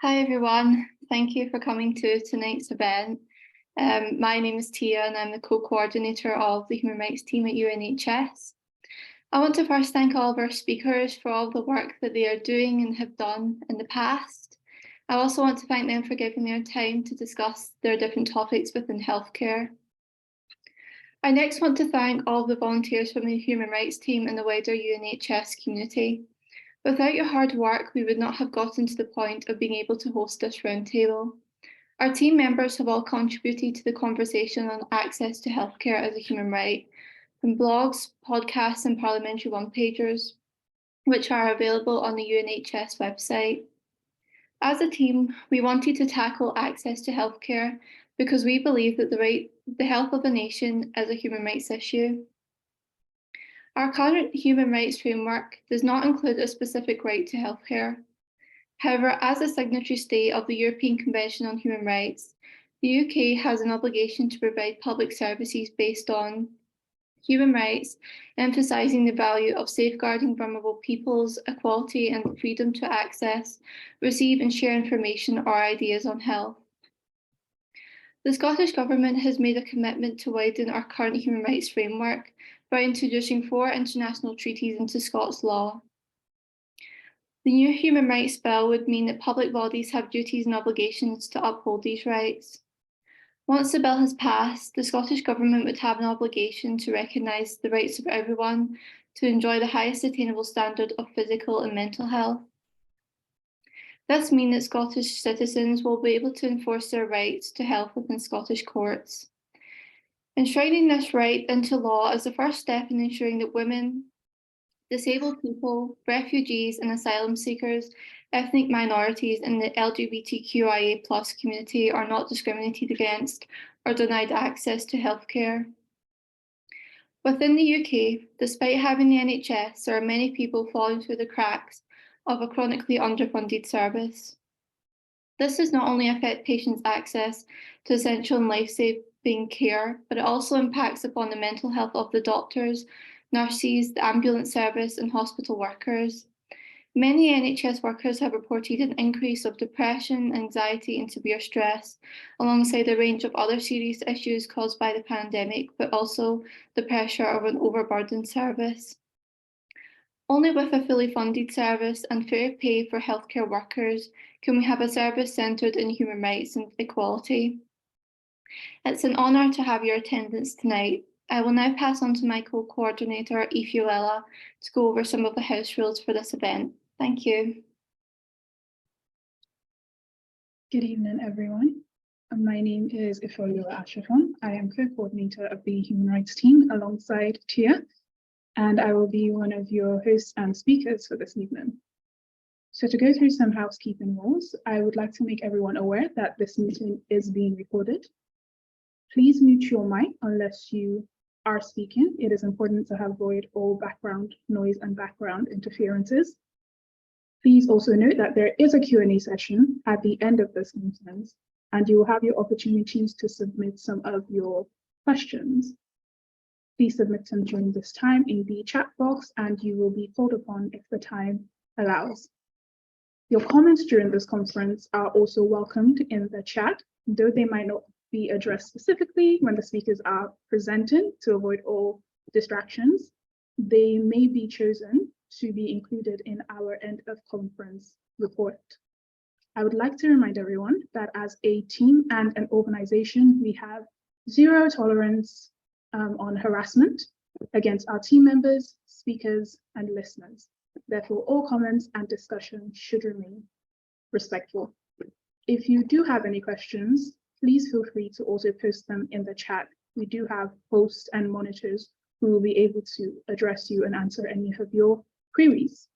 Hi everyone, thank you for coming to tonight's event. My name is Tia and I'm the co-coordinator of the Human Rights team at UNHS. I want to first thank all of our speakers for all the work that they are doing and have done in the past. I also want to thank them for giving their time to discuss their different topics within healthcare. I next want to thank all of the volunteers from the Human Rights team and the wider UNHS community. Without your hard work, we would not have gotten to the point of being able to host this roundtable. Our team members have all contributed to the conversation on access to healthcare as a human right, from blogs, podcasts, and parliamentary one-pagers, which are available on the UNHS website. As a team, we wanted to tackle access to healthcare because we believe that the health of a nation is a human rights issue. Our current human rights framework does not include a specific right to healthcare. However, as a signatory state of the European Convention on Human Rights, the UK has an obligation to provide public services based on human rights, emphasising the value of safeguarding vulnerable peoples, equality and the freedom to access, receive and share information or ideas on health. The Scottish Government has made a commitment to widen our current human rights framework by introducing 4 international treaties into Scots law. The new Human Rights Bill would mean that public bodies have duties and obligations to uphold these rights. Once the bill has passed, the Scottish Government would have an obligation to recognise the rights of everyone to enjoy the highest attainable standard of physical and mental health. This means that Scottish citizens will be able to enforce their rights to health within Scottish courts. Enshrining this right into law is the first step in ensuring that women, disabled people, refugees and asylum seekers, ethnic minorities and the LGBTQIA+ community are not discriminated against or denied access to healthcare. Within the UK, despite having the NHS, there are many people falling through the cracks of a chronically underfunded service. This does not only affect patients' access to essential and life-saving care, but it also impacts upon the mental health of the doctors, nurses, the ambulance service and hospital workers. Many NHS workers have reported an increase of depression, anxiety and severe stress, alongside a range of other serious issues caused by the pandemic, but also the pressure of an overburdened service. Only with a fully funded service and fair pay for healthcare workers can we have a service centred in human rights and equality. It's an honour to have your attendance tonight. I will now pass on to my co-coordinator, Ifeoluwa, to go over some of the house rules for this event. Thank you. Good evening, everyone. My name is Ifeoluwa Ashafon. I am co-coordinator of the Human Rights team alongside Tia, and I will be one of your hosts and speakers for this evening. So to go through some housekeeping rules, I would like to make everyone aware that this meeting is being recorded. Please mute your mic unless you are speaking. It is important to avoid all background noise and background interferences. Please also note that there is a Q&A session at the end of this meeting, and you will have your opportunities to submit some of your questions. Please submit them during this time in the chat box, and you will be called upon if the time allows. Your comments during this conference are also welcomed in the chat, though they might not be addressed specifically when the speakers are presenting to avoid all distractions. They may be chosen to be included in our end of conference report. I would like to remind everyone that as a team and an organization, we have zero tolerance on harassment against our team members, speakers, and listeners. Therefore, all comments and discussion should remain respectful. If you do have any questions, please feel free to also post them in the chat. We do have hosts and monitors who will be able to address you and answer any of your queries.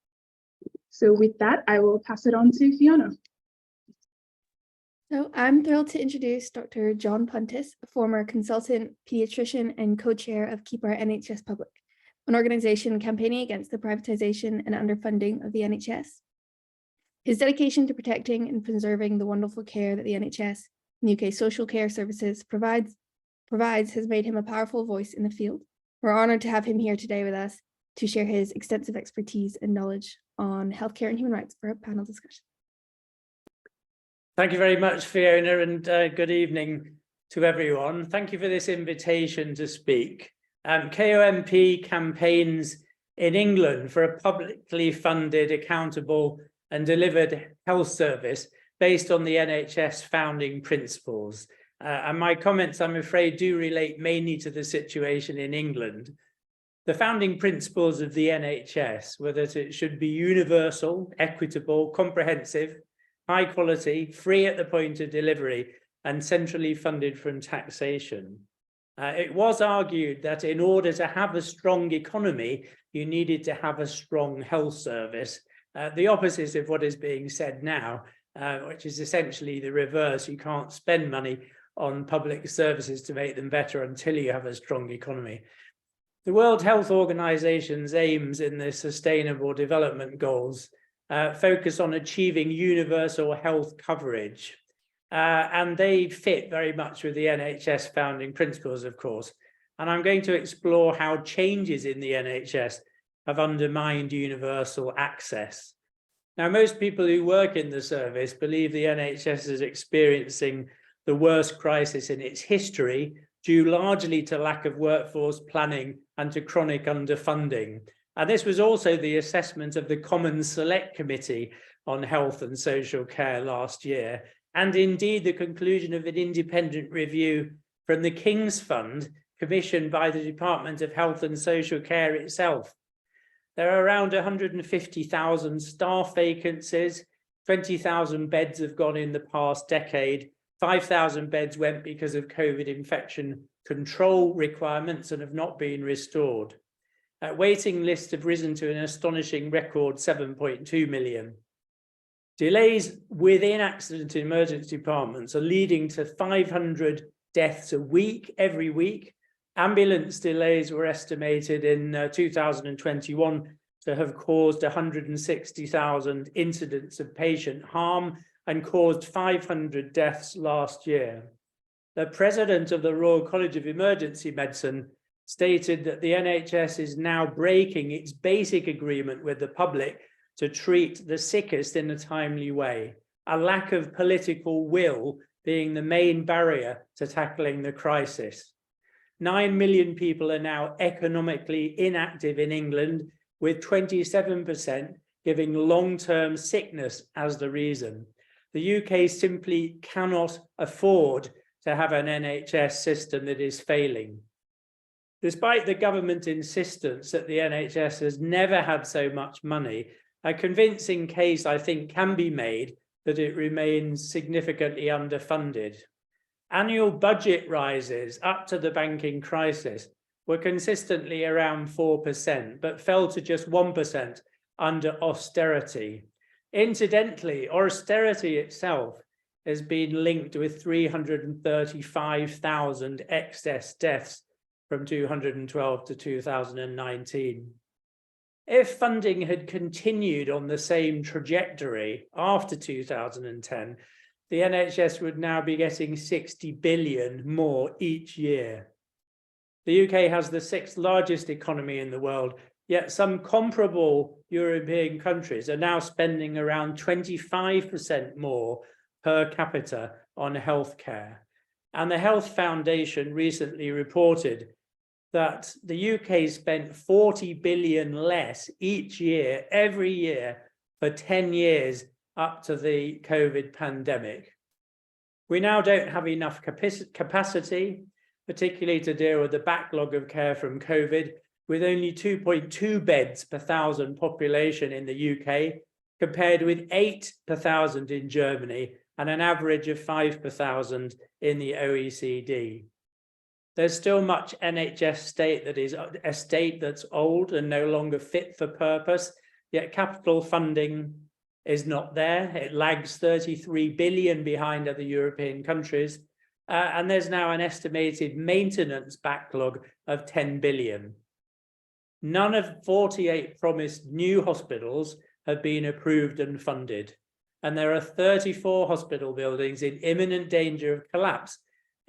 So with that, I will pass it on to Fiona. So I'm thrilled to introduce Dr. John Puntis, a former consultant pediatrician and co-chair of Keep Our NHS Public, an organisation campaigning against the privatisation and underfunding of the NHS. His dedication to protecting and preserving the wonderful care that the NHS and UK social care services provides has made him a powerful voice in the field. We're honoured to have him here today with us to share his extensive expertise and knowledge on healthcare and human rights for a panel discussion. Thank you very much, Fiona, and good evening to everyone. Thank you for this invitation to speak. KOMP campaigns in England for a publicly funded, accountable and delivered health service based on the NHS founding principles. And my comments, I'm afraid, do relate mainly to the situation in England. The founding principles of the NHS were that it should be universal, equitable, comprehensive, high quality, free at the point of delivery, and centrally funded from taxation. It was argued that in order to have a strong economy, you needed to have a strong health service. The opposite of what is being said now, which is essentially the reverse. You can't spend money on public services to make them better until you have a strong economy. The World Health Organization's aims in the Sustainable Development Goals focus on achieving universal health coverage. And they fit very much with the NHS founding principles, of course. And I'm going to explore how changes in the NHS have undermined universal access. Now, most people who work in the service believe the NHS is experiencing the worst crisis in its history, due largely to lack of workforce planning and to chronic underfunding. And this was also the assessment of the Commons Select Committee on Health and Social Care last year, and indeed the conclusion of an independent review from the King's Fund, commissioned by the Department of Health and Social Care itself. There are around 150,000 staff vacancies, 20,000 beds have gone in the past decade, 5,000 beds went because of COVID infection control requirements and have not been restored. Waiting lists have risen to an astonishing record 7.2 million. Delays within accident and emergency departments are leading to 500 deaths a week, every week. Ambulance delays were estimated in 2021 to have caused 160,000 incidents of patient harm and caused 500 deaths last year. The president of the Royal College of Emergency Medicine stated that the NHS is now breaking its basic agreement with the public to treat the sickest in a timely way, a lack of political will being the main barrier to tackling the crisis. 9 million people are now economically inactive in England, with 27% giving long-term sickness as the reason. The UK simply cannot afford to have an NHS system that is failing. Despite the government insistence that the NHS has never had so much money, a convincing case, I think, can be made that it remains significantly underfunded. Annual budget rises up to the banking crisis were consistently around 4%, but fell to just 1% under austerity. Incidentally, austerity itself has been linked with 335,000 excess deaths from 2012 to 2019. If funding had continued on the same trajectory after 2010, the NHS would now be getting 60 billion more each year. The UK has the 6th largest economy in the world, yet some comparable European countries are now spending around 25% more per capita on healthcare. And the Health Foundation recently reported that the UK spent 40 billion less each year, every year, for 10 years up to the COVID pandemic. We now don't have enough capacity, particularly to deal with the backlog of care from COVID, with only 2.2 beds per 1,000 population in the UK, compared with 8 per 1,000 in Germany, and an average of 5 per 1,000 in the OECD. There's still much NHS state that is a state that's old and no longer fit for purpose, yet capital funding is not there. It lags 33 billion behind other European countries. And there's now an estimated maintenance backlog of 10 billion. None of 48 promised new hospitals have been approved and funded. And there are 34 hospital buildings in imminent danger of collapse,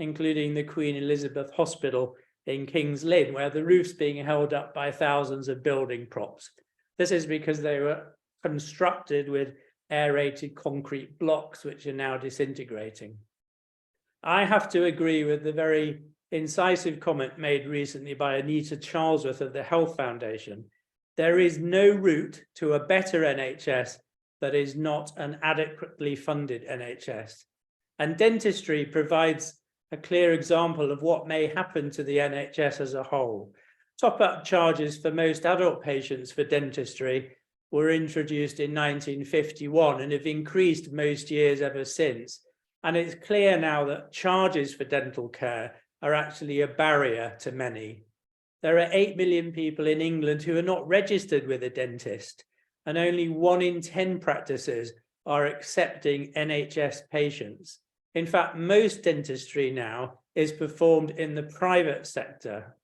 including the Queen Elizabeth Hospital in King's Lynn, where the roof's being held up by thousands of building props. This is because they were constructed with aerated concrete blocks which are now disintegrating. I have to agree with the very incisive comment made recently by Anita Charlesworth of the Health Foundation. There is no route to a better NHS that is not an adequately funded NHS. And dentistry provides a clear example of what may happen to the NHS as a whole. Top-up charges for most adult patients for dentistry were introduced in 1951 and have increased most years ever since. And it's clear now that charges for dental care are actually a barrier to many. There are 8 million people in England who are not registered with a dentist, and only 1 in 10 practices are accepting NHS patients. In fact, most dentistry now is performed in the private sector.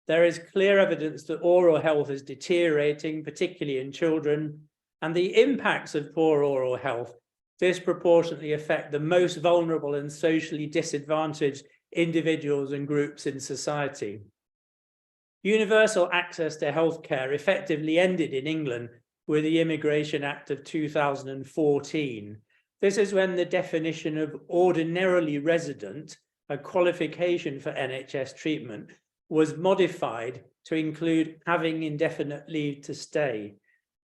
There is clear evidence that oral health is deteriorating, particularly in children, and the impacts of poor oral health disproportionately affect the most vulnerable and socially disadvantaged individuals and groups in society. Universal access to healthcare effectively ended in England with the Immigration Act of 2014. This is when the definition of ordinarily resident, a qualification for NHS treatment, was modified to include having indefinite leave to stay.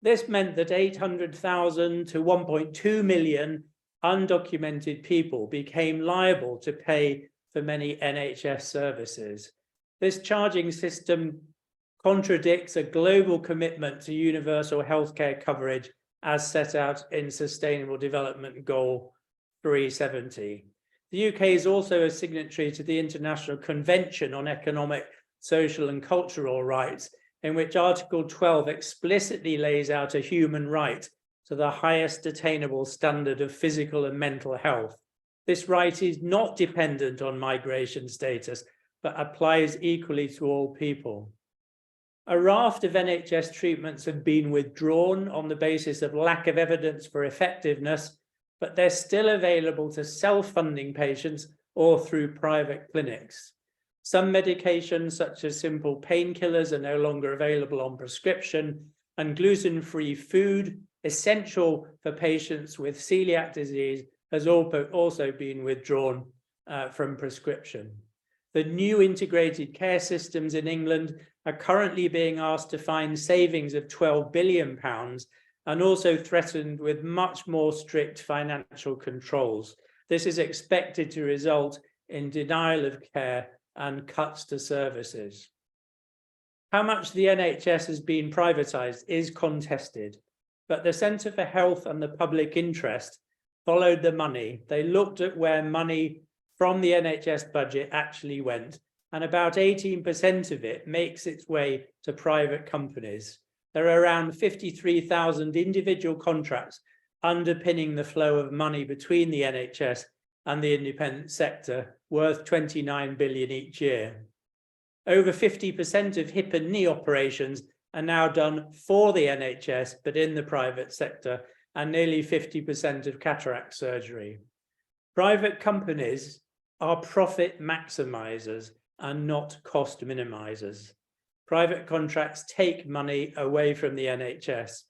This meant that 800,000 to 1.2 million undocumented people became liable to pay for many NHS services. This charging system contradicts a global commitment to universal healthcare coverage as set out in Sustainable Development Goal 370. The UK is also a signatory to the International Convention on Economic, Social and Cultural Rights, in which Article 12 explicitly lays out a human right to the highest attainable standard of physical and mental health. This right is not dependent on migration status, but applies equally to all people. A raft of NHS treatments have been withdrawn on the basis of lack of evidence for effectiveness, but they're still available to self-funding patients or through private clinics. Some medications, such as simple painkillers, are no longer available on prescription, and gluten-free food, essential for patients with celiac disease, has also been withdrawn from prescription. The new integrated care systems in England are currently being asked to find savings of £12 billion and also threatened with much more strict financial controls. This is expected to result in denial of care and cuts to services. How much the NHS has been privatised is contested, but the Centre for Health and the Public Interest followed the money. They looked at where money from the NHS budget actually went, and about 18% of it makes its way to private companies. There are around 53,000 individual contracts underpinning the flow of money between the NHS and the independent sector, worth 29 billion each year. Over 50% of hip and knee operations are now done for the NHS, but in the private sector, and nearly 50% of cataract surgery. Private companies are profit maximizers and not cost minimizers. Private contracts take money away from the NHS.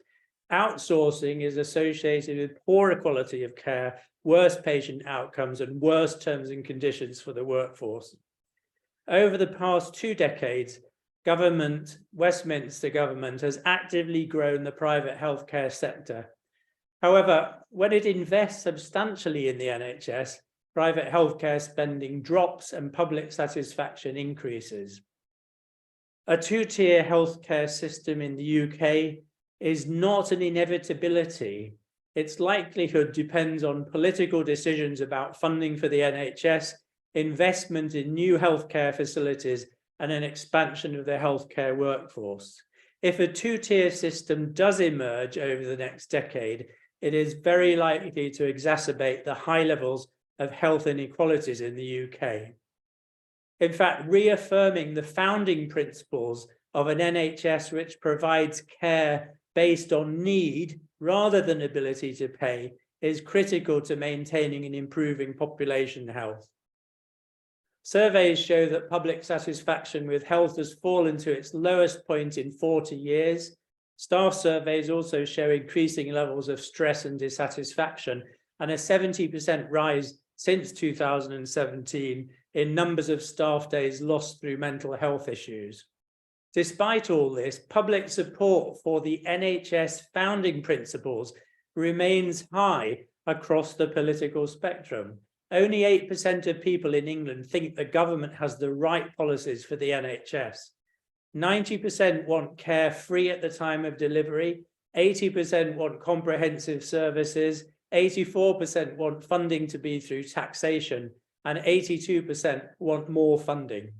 Outsourcing is associated with poorer quality of care, worse patient outcomes, and worse terms and conditions for the workforce. Over the past 2 decades, Westminster government has actively grown the private healthcare sector. However, when it invests substantially in the NHS, private healthcare spending drops and public satisfaction increases. A 2-tier healthcare system in the UK is not an inevitability. Its likelihood depends on political decisions about funding for the NHS, investment in new healthcare facilities, and an expansion of the healthcare workforce. If a 2-tier system does emerge over the next decade, it is very likely to exacerbate the high levels of health inequalities in the UK. In fact, reaffirming the founding principles of an NHS which provides care based on need rather than ability to pay is critical to maintaining and improving population health. Surveys show that public satisfaction with health has fallen to its lowest point in 40 years. Staff surveys also show increasing levels of stress and dissatisfaction, and a 70% rise since 2017 in numbers of staff days lost through mental health issues. Despite all this, public support for the NHS founding principles remains high across the political spectrum. Only 8% of people in England think the government has the right policies for the NHS. 90% want care free at the time of delivery, 80% want comprehensive services, 84% want funding to be through taxation, and 82% want more funding.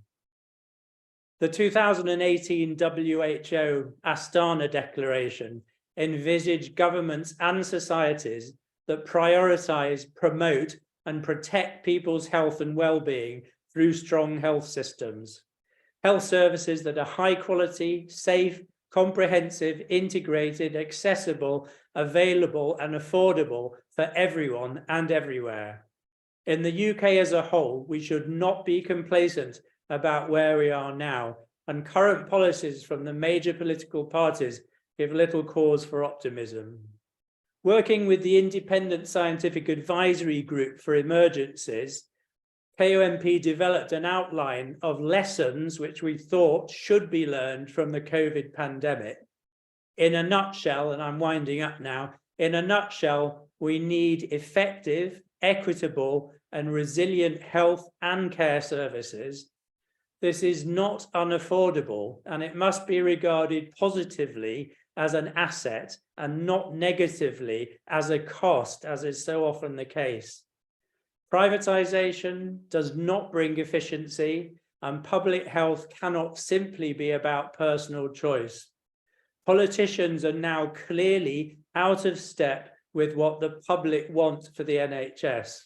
The 2018 WHO Astana Declaration envisaged governments and societies that prioritise, promote, and protect people's health and well-being through strong health systems. Health services that are high quality, safe, comprehensive, integrated, accessible, available, and affordable for everyone and everywhere. In the UK as a whole, we should not be complacent about where we are now, and current policies from the major political parties give little cause for optimism. Working with the Independent Scientific Advisory Group for Emergencies, KOMP developed an outline of lessons which we thought should be learned from the COVID pandemic. In a nutshell, and I'm winding up now, in a nutshell, we need effective, equitable, and resilient health and care services. This is not unaffordable, and it must be regarded positively as an asset and not negatively as a cost, as is so often the case. Privatization does not bring efficiency, and public health cannot simply be about personal choice. Politicians are now clearly out of step with what the public want for the NHS.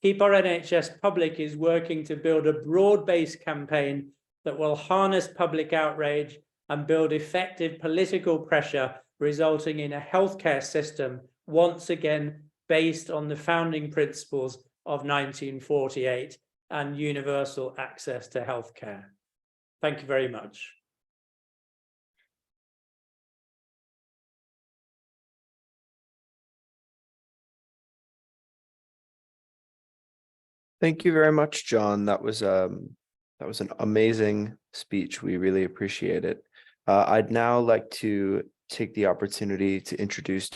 Keep Our NHS Public is working to build a broad-based campaign that will harness public outrage and build effective political pressure, resulting in a healthcare system once again based on the founding principles of 1948 and universal access to healthcare. Thank you very much. Thank you very much, John. That was an amazing speech. We really appreciate it. I'd now like to take the opportunity to introduce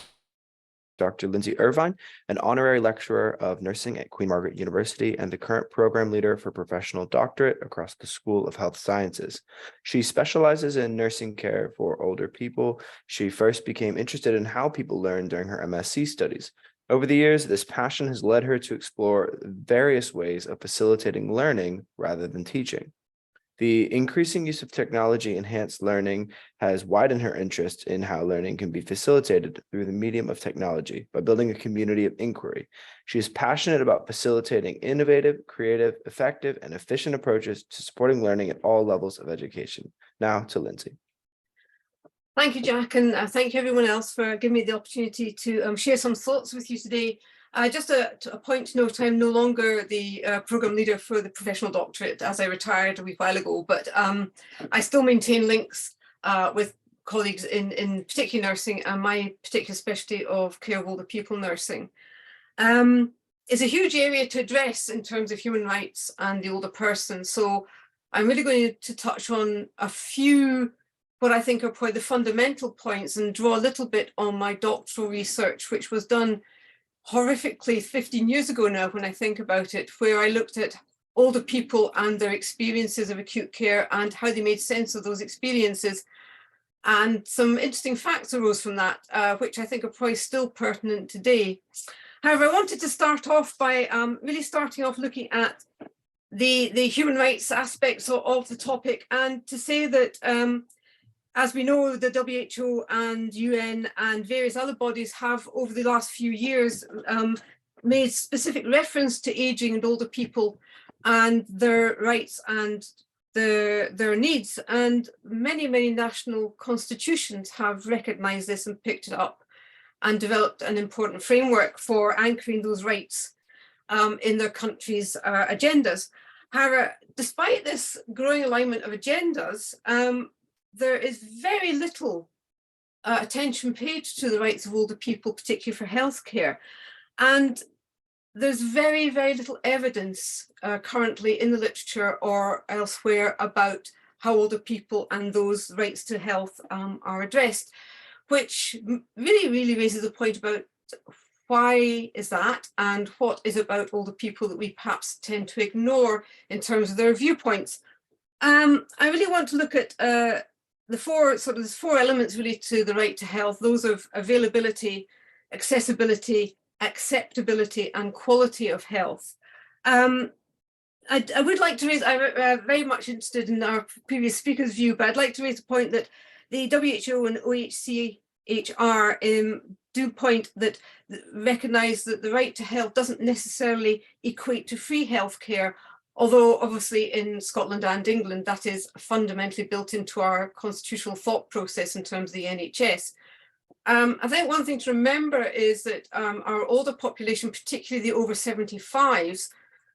Dr. Lindsay Irvine, an honorary lecturer of nursing at Queen Margaret University and the current program leader for professional doctorate across the School of Health Sciences. She specializes in nursing care for older people. She first became interested in how people learn during her MSc studies. Over the years, this passion has led her to explore various ways of facilitating learning rather than teaching. The increasing use of technology-enhanced learning has widened her interest in how learning can be facilitated through the medium of technology by building a community of inquiry. She is passionate about facilitating innovative, creative, effective, and efficient approaches to supporting learning at all levels of education. Now to Lindsay. Thank you, Jack, and thank you everyone else for giving me the opportunity to share some thoughts with you today. Just a point to note, I'm no longer the program leader for the professional doctorate, as I retired a wee while ago, but I still maintain links with colleagues in particularly nursing and my particular specialty of care of older people nursing. It's a huge area to address in terms of human rights and the older person. So I'm really going to touch on a few what I think are probably the fundamental points and draw a little bit on my doctoral research, which was done horrifically 15 years ago now when I think about it, where I looked at older people and their experiences of acute care and how they made sense of those experiences. And some interesting facts arose from that, which I think are probably still pertinent today. However, I wanted to start off by really starting off looking at the human rights aspects of the topic, and to say that as we know, the WHO and UN and various other bodies have over the last few years made specific reference to aging and older people and their rights and their needs. And many, many national constitutions have recognized this and picked it up and developed an important framework for anchoring those rights in their countries' agendas. However, despite this growing alignment of agendas, there is very little attention paid to the rights of older people, particularly for healthcare. And there's very, very little evidence currently in the literature or elsewhere about how older people and those rights to health are addressed, which really raises a point about why is that, and what is about older people that we perhaps tend to ignore in terms of their viewpoints. I really want to look at there's four elements really to the right to health, those of availability, accessibility, acceptability, and quality of health. I would like to raise, I'm very much interested in our previous speaker's view, but I'd like to raise the point that the WHO and OHCHR do point that recognise that the right to health doesn't necessarily equate to free healthcare, although obviously in Scotland and England that is fundamentally built into our constitutional thought process in terms of the NHS. I think one thing to remember is that our older population, particularly the over 75s,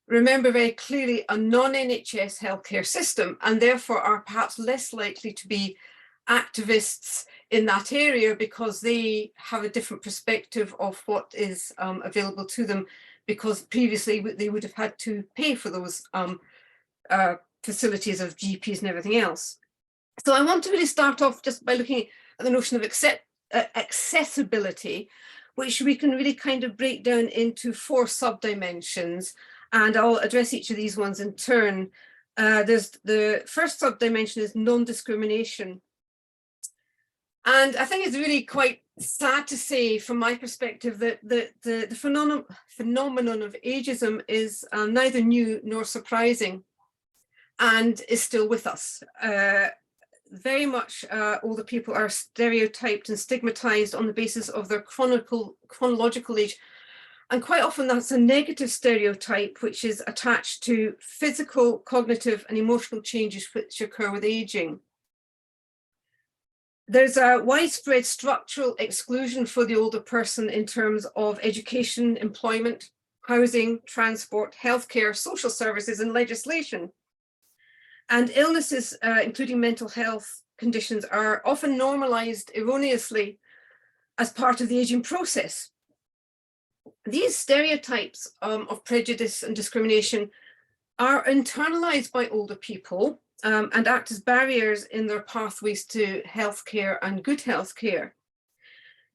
remember very clearly a non-NHS healthcare system, and therefore are perhaps less likely to be activists in that area because they have a different perspective of what is available to them, because previously they would have had to pay for those facilities of GPs and everything else. So I want to really start off just by looking at the notion of accessibility, which we can really kind of break down into 4 sub-dimensions, and I'll address each of these ones in turn. There's the first sub-dimension is non-discrimination. And I think it's really quite sad to say, from my perspective, that the phenomenon of ageism is neither new nor surprising and is still with us. Very much older people are stereotyped and stigmatized on the basis of their chronological age. And quite often that's a negative stereotype, which is attached to physical, cognitive, and emotional changes which occur with aging. There's a widespread structural exclusion for the older person in terms of education, employment, housing, transport, healthcare, social services, and legislation. And illnesses, including mental health conditions, are often normalized erroneously as part of the aging process. These stereotypes of prejudice and discrimination are internalized by older people and act as barriers in their pathways to healthcare and good healthcare.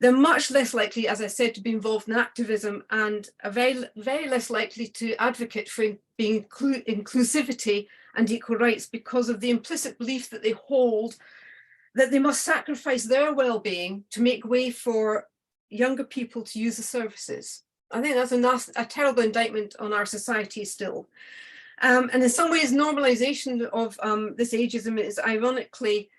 They're much less likely, as I said, to be involved in activism, and are very less likely to advocate for inclusivity and equal rights because of the implicit belief that they hold that they must sacrifice their well-being to make way for younger people to use the services. I think that's a terrible indictment on our society still. And in some ways, normalization of this ageism is ironically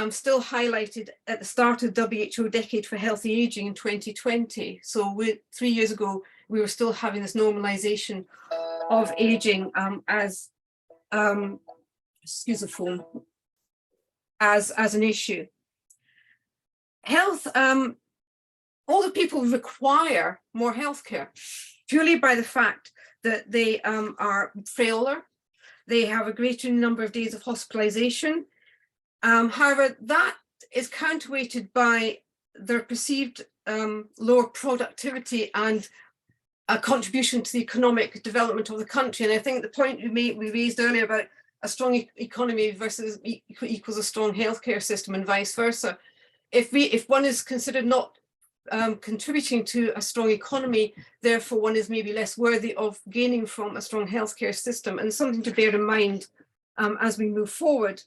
still highlighted at the start of WHO Decade for Healthy Aging in 2020. So 3 years ago, we were still having this normalization of aging as excuse the phone, as an issue. Health, older people require more healthcare purely by the fact that they are frailer, they have a greater number of days of hospitalization. However, that is counterweighted by their perceived lower productivity and a contribution to the economic development of the country. And I think the point we raised earlier about a strong economy versus equals a strong healthcare system and vice versa. If one is considered not contributing to a strong economy, therefore one is maybe less worthy of gaining from a strong healthcare system, and something to bear in mind as we move forward.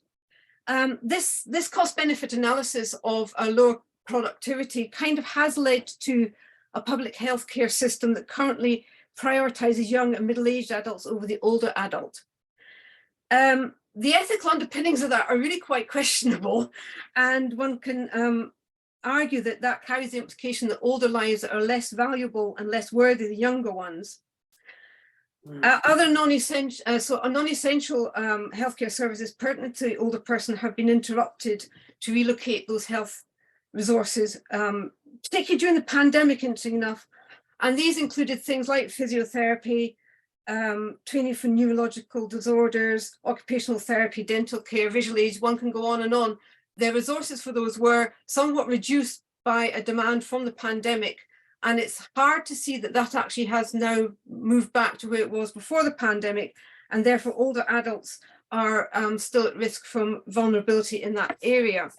This cost-benefit analysis of a lower productivity kind of has led to a public healthcare system that currently prioritizes young and middle-aged adults over the older adult. The ethical underpinnings of that are really quite questionable, and one can argue that that carries the implication that older lives are less valuable and less worthy than younger ones. Other non-essential healthcare services pertinent to the older person have been interrupted to relocate those health resources, particularly during the pandemic, interesting enough. And these included things like physiotherapy, training for neurological disorders, occupational therapy, dental care, visual aids. One can go on and on. their resources for those were somewhat reduced by a demand from the pandemic. And it's hard to see that that actually has now moved back to where it was before the pandemic. And therefore, older adults are still at risk from vulnerability in that area.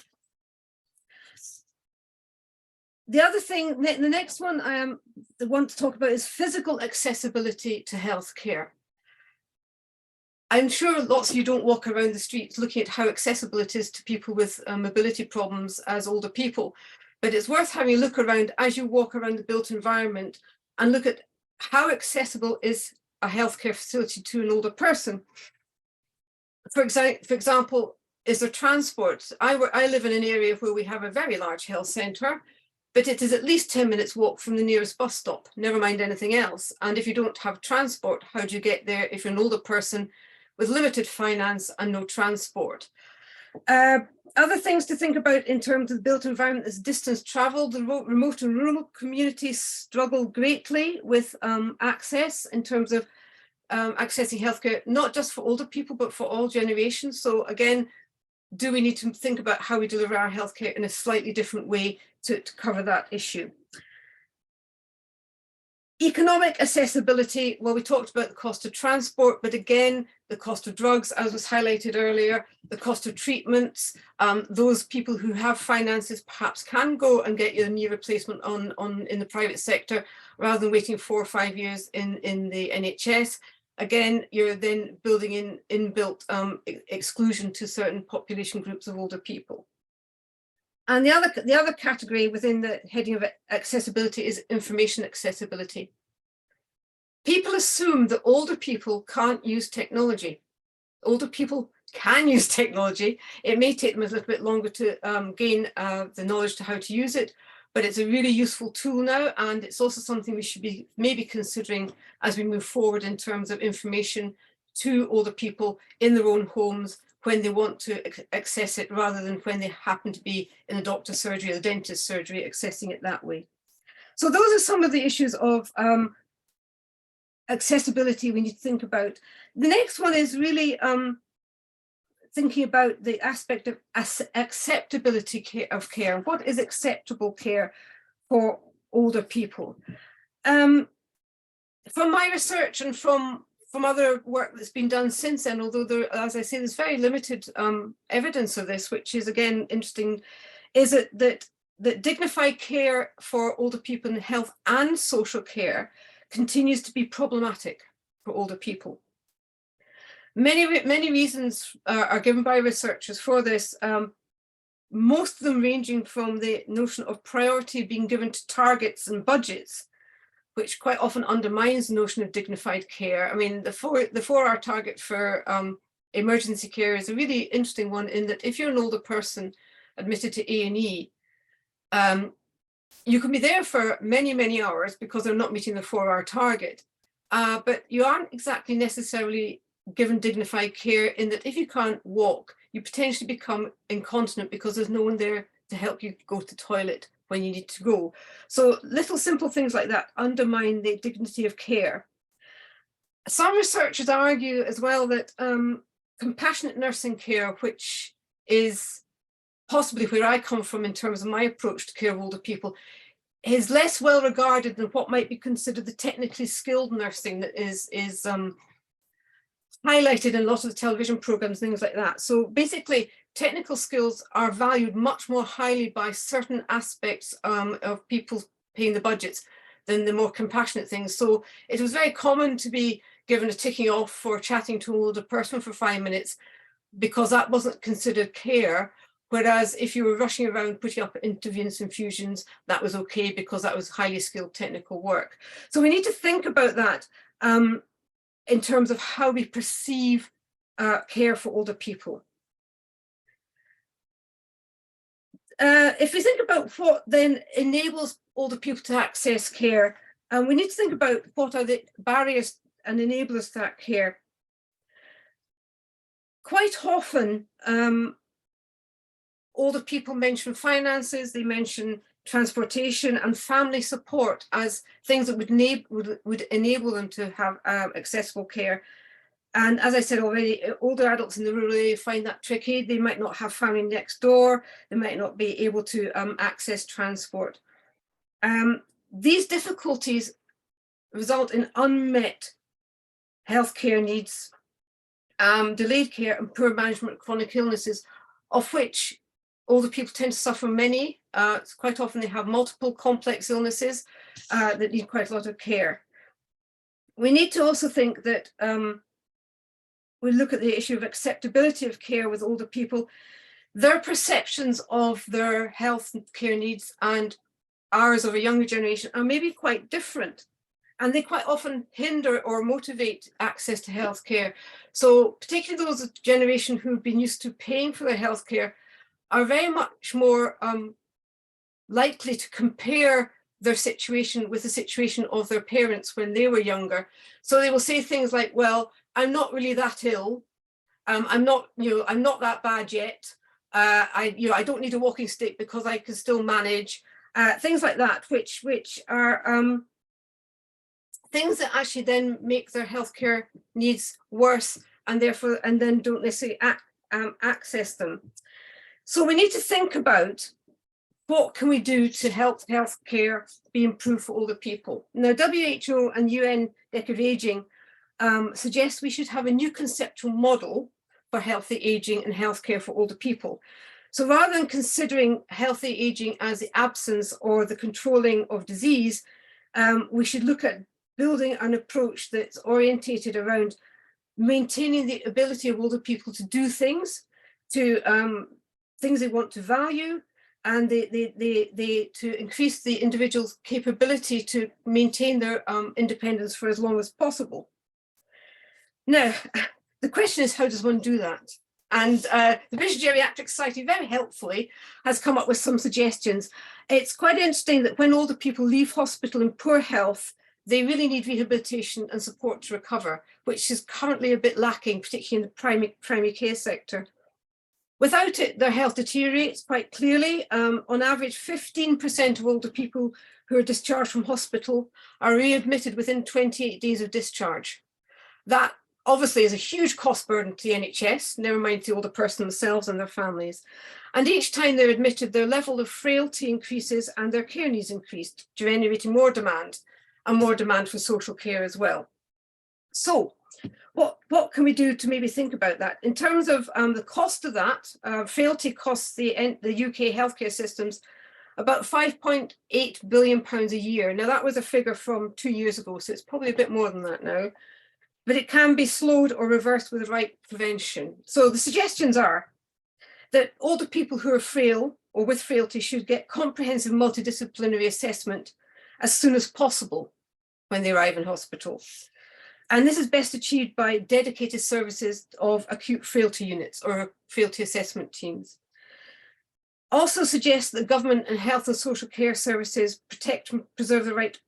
The other thing, the next one I want to talk about is physical accessibility to healthcare. I'm sure lots of you don't walk around the streets looking at how accessible it is to people with mobility problems as older people, but it's worth having a look around as you walk around the built environment and look at how accessible is a healthcare facility to an older person. For example, is there transport? I live in an area where we have a very large health centre, but it is at least 10 minutes walk from the nearest bus stop, never mind anything else. And if you don't have transport, how do you get there if you're an older person with limited finance and no transport? Other things to think about in terms of the built environment is distance travel. The remote and rural communities struggle greatly with access in terms of accessing healthcare, not just for older people, but for all generations. So again, do we need to think about how we deliver our healthcare in a slightly different way to cover that issue? Economic accessibility, well, we talked about the cost of transport, but again, the cost of drugs, as was highlighted earlier, the cost of treatments. Those people who have finances perhaps can go and get your knee replacement in the private sector rather than waiting 4 or 5 years in the NHS. Again, you're then building in inbuilt exclusion to certain population groups of older people. And the other category within the heading of accessibility is information accessibility. People assume that older people can't use technology. Older people can use technology. It may take them a little bit longer to gain the knowledge to how to use it, but it's a really useful tool now, and it's also something we should be maybe considering as we move forward in terms of information to older people in their own homes when they want to access it, rather than when they happen to be in a doctor's surgery or the dentist's surgery, accessing it that way. So those are some of the issues of accessibility we need to think about. The next one is really thinking about the aspect of acceptability of care. What is acceptable care for older people? From my research and from other work that's been done since then, although there, as I say, there's very limited evidence of this, which is again interesting, is that dignified care for older people in health and social care continues to be problematic for older people. Many reasons are given by researchers for this, most of them ranging from the notion of priority being given to targets and budgets, which quite often undermines the notion of dignified care. I mean, the 4-hour target for emergency care is a really interesting one, in that if you're an older person admitted to A&E, you can be there for many hours because they're not meeting the 4-hour target, but you aren't exactly necessarily given dignified care, in that if you can't walk, you potentially become incontinent because there's no one there to help you go to the toilet when you need to go. So little simple things like that undermine the dignity of care. Some researchers argue as well that compassionate nursing care, which is possibly where I come from in terms of my approach to care of older people, is less well regarded than what might be considered the technically skilled nursing that is highlighted in a lot of the television programs, things like that. So basically, technical skills are valued much more highly by certain aspects of people paying the budgets than the more compassionate things. So it was very common to be given a ticking off for chatting to an older person for 5 minutes, because that wasn't considered care. Whereas if you were rushing around putting up intravenous infusions, that was okay because that was highly skilled technical work. So we need to think about that in terms of how we perceive care for older people. If we think about what then enables older people to access care, we need to think about what are the barriers and enablers to that care. Quite often, older people mention finances, they mention transportation and family support as things that would enable them to have accessible care. And as I said already, older adults in the rural area find that tricky. They might not have family next door. They might not be able to access transport. These difficulties result in unmet healthcare needs, delayed care and poor management of chronic illnesses, of which older people tend to suffer many. Quite often they have multiple complex illnesses that need quite a lot of care. We need to also think that we look at the issue of acceptability of care with older people. Their perceptions of their health care needs and ours of a younger generation are maybe quite different. And they quite often hinder or motivate access to healthcare. So particularly those of the generation who've been used to paying for their healthcare are very much more likely to compare their situation with the situation of their parents when they were younger. So they will say things like, well, I'm not really that ill. I'm not that bad yet. I don't need a walking stick because I can still manage. Things like that, which are things that actually then make their healthcare needs worse and then don't necessarily access them. So we need to think about what can we do to help healthcare be improved for older people. Now, WHO and UN Decade of Aging suggest we should have a new conceptual model for healthy aging and healthcare for older people. So rather than considering healthy aging as the absence or the controlling of disease, we should look at building an approach that's orientated around maintaining the ability of older people to do things, to things they want to value, and to increase the individual's capability to maintain their independence for as long as possible. Now, the question is, how does one do that? And the British Geriatric Society very helpfully has come up with some suggestions. It's quite interesting that when older people leave hospital in poor health, they really need rehabilitation and support to recover, which is currently a bit lacking, particularly in the primary care sector. Without it, their health deteriorates quite clearly. On average, 15% of older people who are discharged from hospital are readmitted within 28 days of discharge. That obviously is a huge cost burden to the NHS, never mind the older person themselves and their families. And each time they're admitted, their level of frailty increases and their care needs increase, generating more demand and more demand for social care as well. So what can we do to maybe think about that? In terms of the cost of that, frailty costs the UK healthcare systems about £5.8 billion a year. Now that was a figure from 2 years ago, so it's probably a bit more than that now. But it can be slowed or reversed with the right prevention. So the suggestions are that older people who are frail or with frailty should get comprehensive multidisciplinary assessment as soon as possible when they arrive in hospital. And this is best achieved by dedicated services of acute frailty units or frailty assessment teams. Also suggests that government and health and social care services protect and preserve the right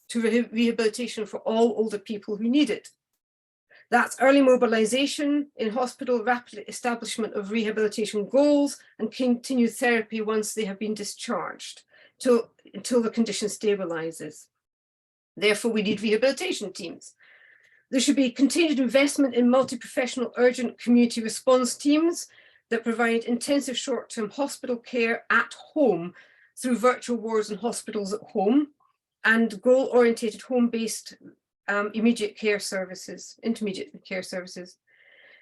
to rehabilitation for all older people who need it. That's early mobilization in hospital, rapid establishment of rehabilitation goals, and continued therapy once they have been discharged until the condition stabilizes. Therefore, we need rehabilitation teams. There should be continued investment in multi-professional urgent community response teams that provide intensive short-term hospital care at home through virtual wards and hospitals at home, and goal-orientated home-based intermediate care services.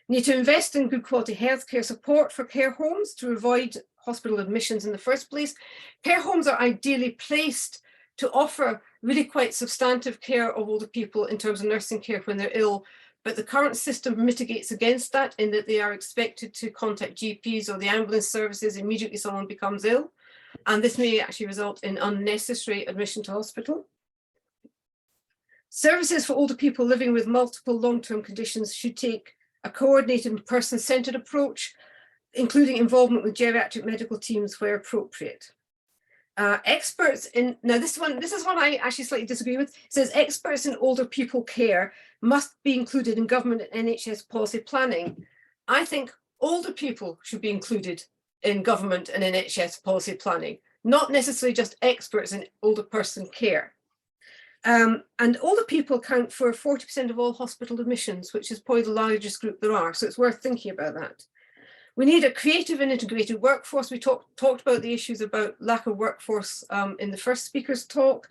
Need to invest in good quality healthcare support for care homes to avoid hospital admissions in the first place. Care homes are ideally placed to offer really quite substantive care of older people in terms of nursing care when they're ill, but the current system mitigates against that in that they are expected to contact GPs or the ambulance services immediately someone becomes ill, and this may actually result in unnecessary admission to hospital. Services for older people living with multiple long-term conditions should take a coordinated and person-centered approach, including involvement with geriatric medical teams where appropriate. Experts in, now this is one I actually slightly disagree with. It says experts in older people care must be included in government and NHS policy planning. I think older people should be included in government and NHS policy planning, not necessarily just experts in older person care. And older people account for 40% of all hospital admissions, which is probably the largest group there are. So it's worth thinking about that. We need a creative and integrated workforce. We talked about the issues about lack of workforce in the first speaker's talk.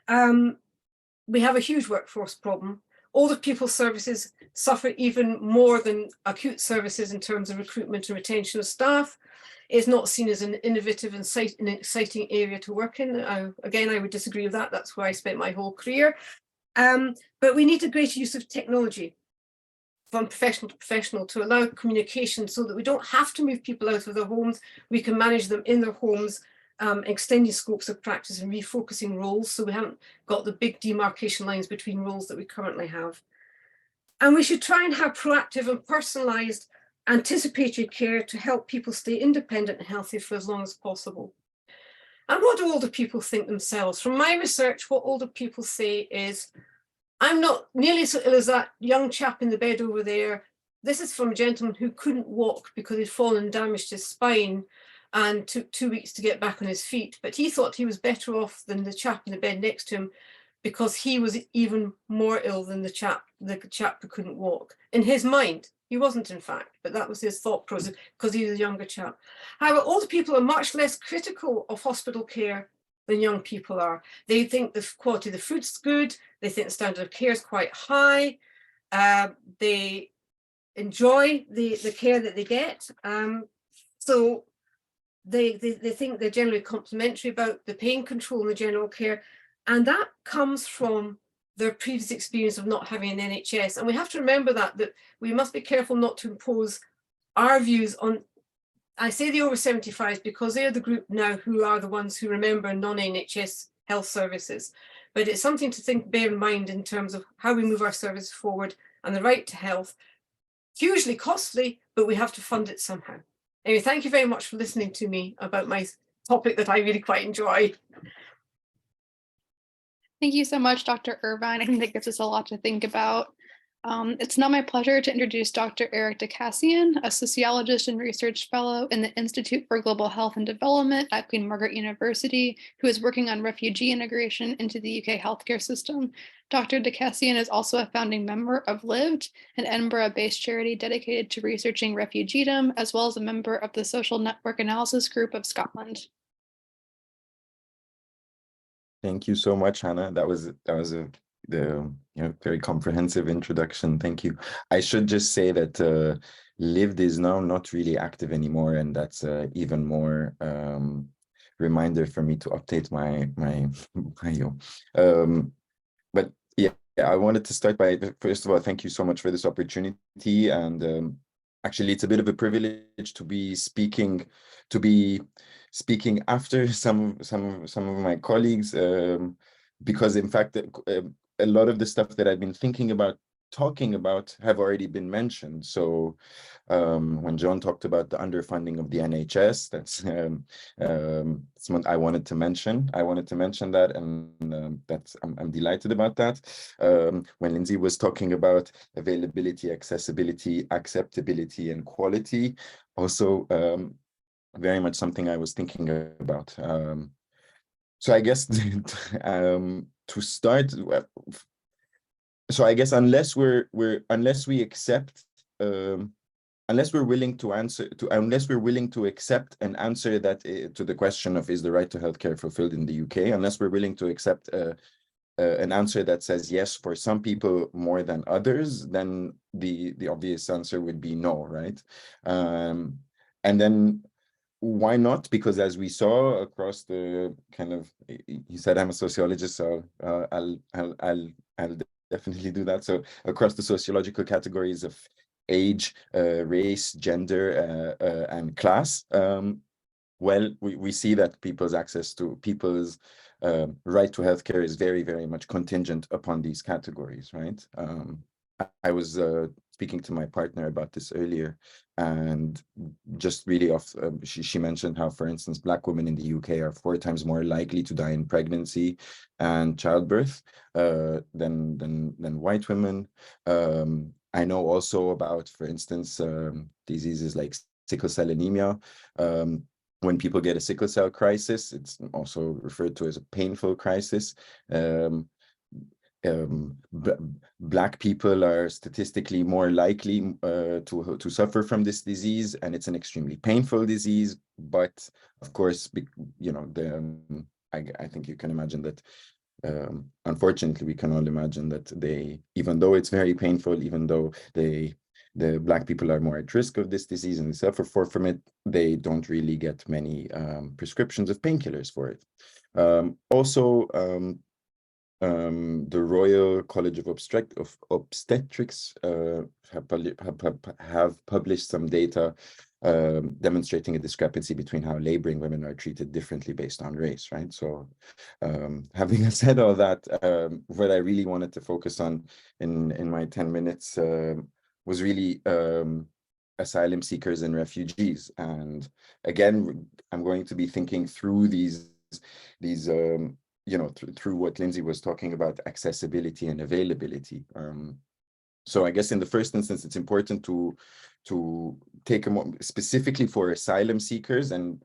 We have a huge workforce problem. Older people's services suffer even more than acute services in terms of recruitment and retention of staff. It's not seen as an innovative and exciting area to work in. Again, I would disagree with that. That's where I spent my whole career. But we need a greater use of technology from professional to professional to allow communication so that we don't have to move people out of their homes. We can manage them in their homes, extending scopes of practice and refocusing roles, so we haven't got the big demarcation lines between roles that we currently have. And we should try and have proactive and personalised anticipatory care to help people stay independent and healthy for as long as possible. And what do older people think themselves? From my research, what older people say is, I'm not nearly so ill as that young chap in the bed over there. This is from a gentleman who couldn't walk because he'd fallen and damaged his spine and took 2 weeks to get back on his feet. But he thought he was better off than the chap in the bed next to him because he was even more ill than the chap who couldn't walk. In his mind, he wasn't in fact, but that was his thought process because he was a younger chap. However, older people are much less critical of hospital care than young people are. They think the quality of the food's good. They think the standard of care is quite high. They enjoy the care that they get. So they think they're generally complimentary about the pain control and the general care. And that comes from their previous experience of not having an NHS. And we have to remember that we must be careful not to impose our views on, I say the over 75s because they're the group now who are the ones who remember non-NHS health services. But it's something to bear in mind in terms of how we move our services forward and the right to health. Hugely costly, but we have to fund it somehow. Anyway, thank you very much for listening to me about my topic that I really quite enjoy. Thank you so much, Dr. Irvine. I think that gives us a lot to think about. It's now my pleasure to introduce Dr. Eric Dickassian, a sociologist and research fellow in the Institute for Global Health and Development at Queen Margaret University, who is working on refugee integration into the UK healthcare system. Dr. Dickassian is also a founding member of Lived, an Edinburgh-based charity dedicated to researching refugeedom, as well as a member of the Social Network Analysis Group of Scotland. Thank you so much, Hannah. That was a very comprehensive introduction. Thank you. I should just say that Lived is now not really active anymore, and that's even more reminder for me to update my bio. But yeah, I wanted to start by, first of all, thank you so much for this opportunity, and actually, it's a bit of a privilege to be speaking after some of my colleagues, because in fact, a lot of the stuff that I've been thinking about talking about have already been mentioned. So when John talked about the underfunding of the NHS, that's what I wanted to mention. I wanted to mention that, and I'm delighted about that. When Lindsay was talking about availability, accessibility, acceptability, and quality, also very much something I was thinking about. So I guess to start, so I guess unless we're willing to accept and answer that to the question of is the right to healthcare fulfilled in the UK, unless we're willing to accept an answer that says yes for some people more than others, then the obvious answer would be no, right? And then why not? Because as we saw across the kind of, he said I'm a sociologist, so I'll definitely do that. So across the sociological categories of age, race, gender, and class, well, we see that people's right to healthcare is very, very much contingent upon these categories, right? I was speaking to my partner about this earlier, and just really she mentioned how, for instance, Black women in the UK are 4 times more likely to die in pregnancy and childbirth than white women. I know also about, for instance, diseases like sickle cell anemia. When people get a sickle cell crisis, it's also referred to as a painful crisis. Black people are statistically more likely to suffer from this disease, and it's an extremely painful disease. But of course, you know, I think you can imagine that. Unfortunately, we can all imagine that even though it's very painful, even though the Black people are more at risk of this disease and they suffer from it, they don't really get many prescriptions of painkillers for it. Also, the Royal College of Obstetrics have published some data demonstrating a discrepancy between how laboring women are treated differently based on race, right? So having said all that, what I really wanted to focus on in my 10 minutes was really asylum seekers and refugees. And again, I'm going to be thinking through these you know, through what Lindsay was talking about, accessibility and availability. So I guess in the first instance, it's important to take a more specifically for asylum seekers, and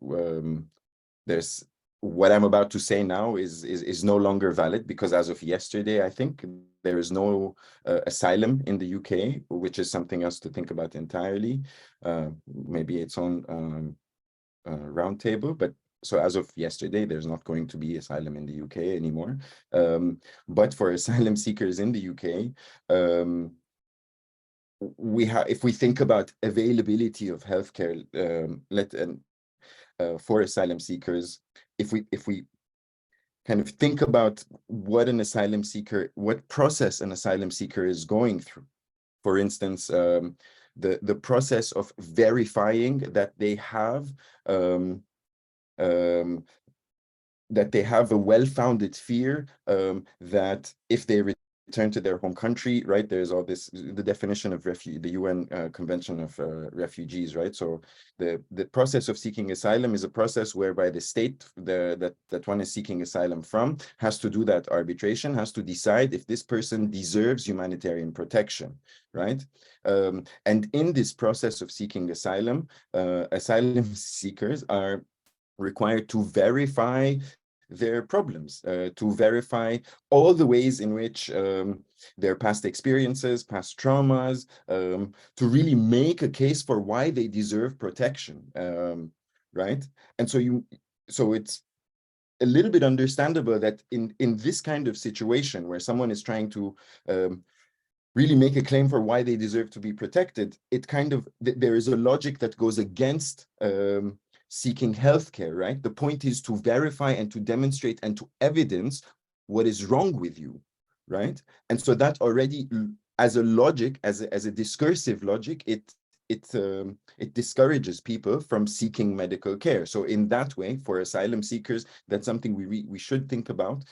there's what I'm about to say now is no longer valid, because as of yesterday, I think there is no asylum in the UK, which is something else to think about entirely. Maybe its own roundtable, but so as of yesterday, there's not going to be asylum in the UK anymore. But for asylum seekers in the UK, if we think about availability of healthcare, for asylum seekers, if we kind of think about what process an asylum seeker is going through, for instance, the process of verifying that they have a well-founded fear that if they return to their home country, right, there's all this, the definition of the UN Convention of Refugees, right? So the process of seeking asylum is a process whereby the state that one is seeking asylum from has to do that arbitration, has to decide if this person deserves humanitarian protection, right? And in this process of seeking asylum, asylum seekers are required to verify their problems, to verify all the ways in which their past experiences, past traumas, to really make a case for why they deserve protection, right? And so it's a little bit understandable that in this kind of situation where someone is trying to really make a claim for why they deserve to be protected, it kind of, there is a logic that goes against seeking healthcare, right? The point is to verify and to demonstrate and to evidence what is wrong with you, right? And so that already, as a logic, as a discursive logic, it discourages people from seeking medical care. So in that way, for asylum seekers, that's something we should think about.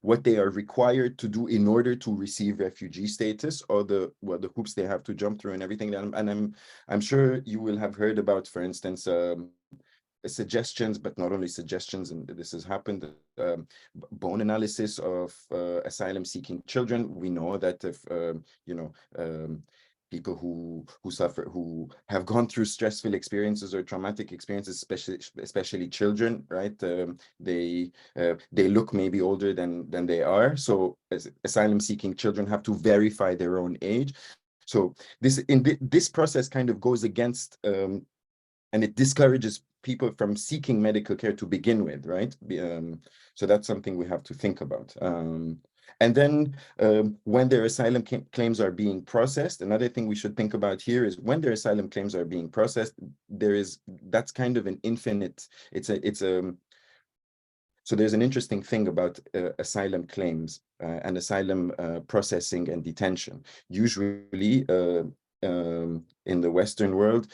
What they are required to do in order to receive refugee status, or the hoops they have to jump through and everything. And I'm sure you will have heard about, for instance, suggestions, but not only suggestions, and this has happened, bone analysis of asylum-seeking children. We know that if people who have gone through stressful experiences or traumatic experiences, especially children, right? They look maybe older than they are. So asylum-seeking children have to verify their own age. So this process kind of goes against, and it discourages people from seeking medical care to begin with, right? So that's something we have to think about. And then when their asylum claims are being processed, another thing we should think about here is when their asylum claims are being processed, that's kind of an infinite, so there's an interesting thing about asylum claims and asylum processing and detention. Usually in the Western world,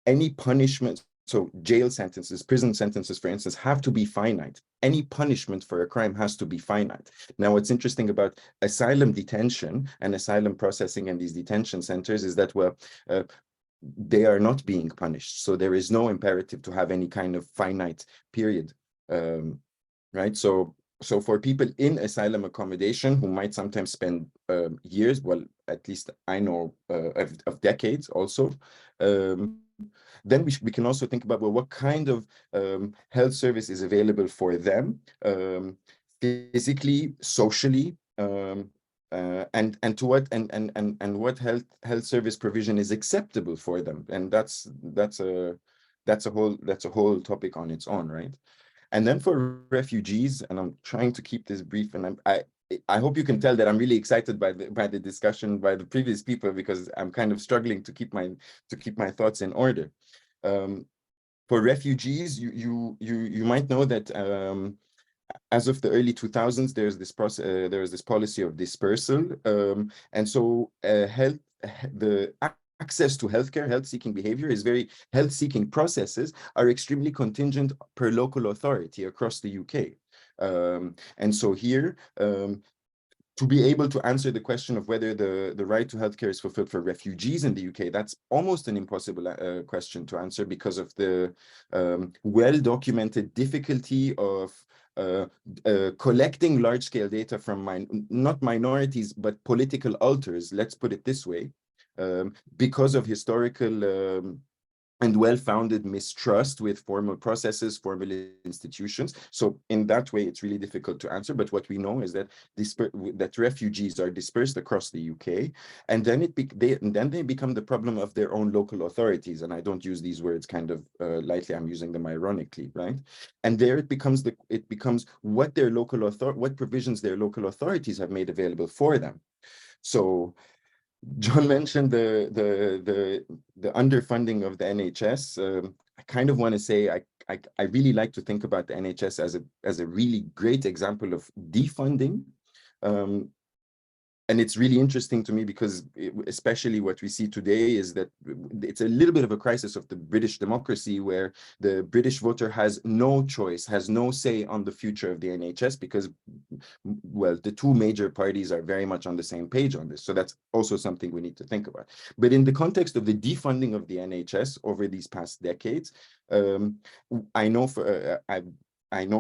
any punishment, so jail sentences, prison sentences, for instance, have to be finite. Any punishment for a crime has to be finite. Now, what's interesting about asylum detention and asylum processing and these detention centers is that, well, they are not being punished. So there is no imperative to have any kind of finite period, right? So for people in asylum accommodation who might sometimes spend years, well, at least I know of decades also, then we can also think about, well, what kind of health service is available for them, physically, socially, and to what and what health service provision is acceptable for them, and that's a whole topic on its own, right? And then for refugees, and I'm trying to keep this brief, and I hope you can tell that I'm really excited by the discussion by the previous people, because I'm kind of struggling to keep my thoughts in order. For refugees, you might know that as of the early 2000s, there's this policy of dispersal, and so the access to healthcare, health-seeking behavior is very health-seeking processes are extremely contingent per local authority across the UK, and so here. To be able to answer the question of whether the right to healthcare is fulfilled for refugees in the UK, that's almost an impossible question to answer because of the well-documented difficulty of collecting large-scale data from not minorities, but political alters, let's put it this way, because of historical and well-founded mistrust with formal processes, formal institutions. So in that way, it's really difficult to answer. But what we know is that that refugees are dispersed across the UK, and then they become the problem of their own local authorities. And I don't use these words kind of lightly; I'm using them ironically, right? And there it becomes what what provisions their local authorities have made available for them. So John mentioned the underfunding of the NHS. I kind of want to say I really like to think about the NHS as a really great example of defunding. And it's really interesting to me because especially what we see today is that it's a little bit of a crisis of the British democracy, where the British voter has no choice, has no say on the future of the NHS because, well, the two major parties are very much on the same page on this. So that's also something we need to think about. But in the context of the defunding of the NHS over these past decades, I know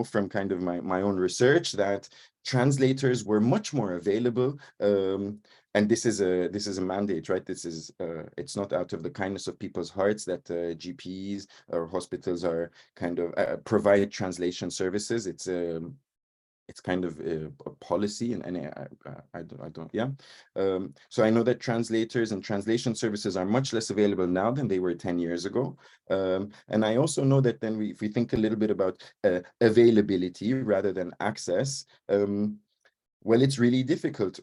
from kind of my own research that translators were much more available, and this is a mandate, right? This is it's not out of the kindness of people's hearts that GPs or hospitals are kind of provide translation services. It's kind of a policy, and I don't, yeah. So I know that translators and translation services are much less available now than they were 10 years ago. And I also know that then if we think a little bit about availability rather than access, well, it's really difficult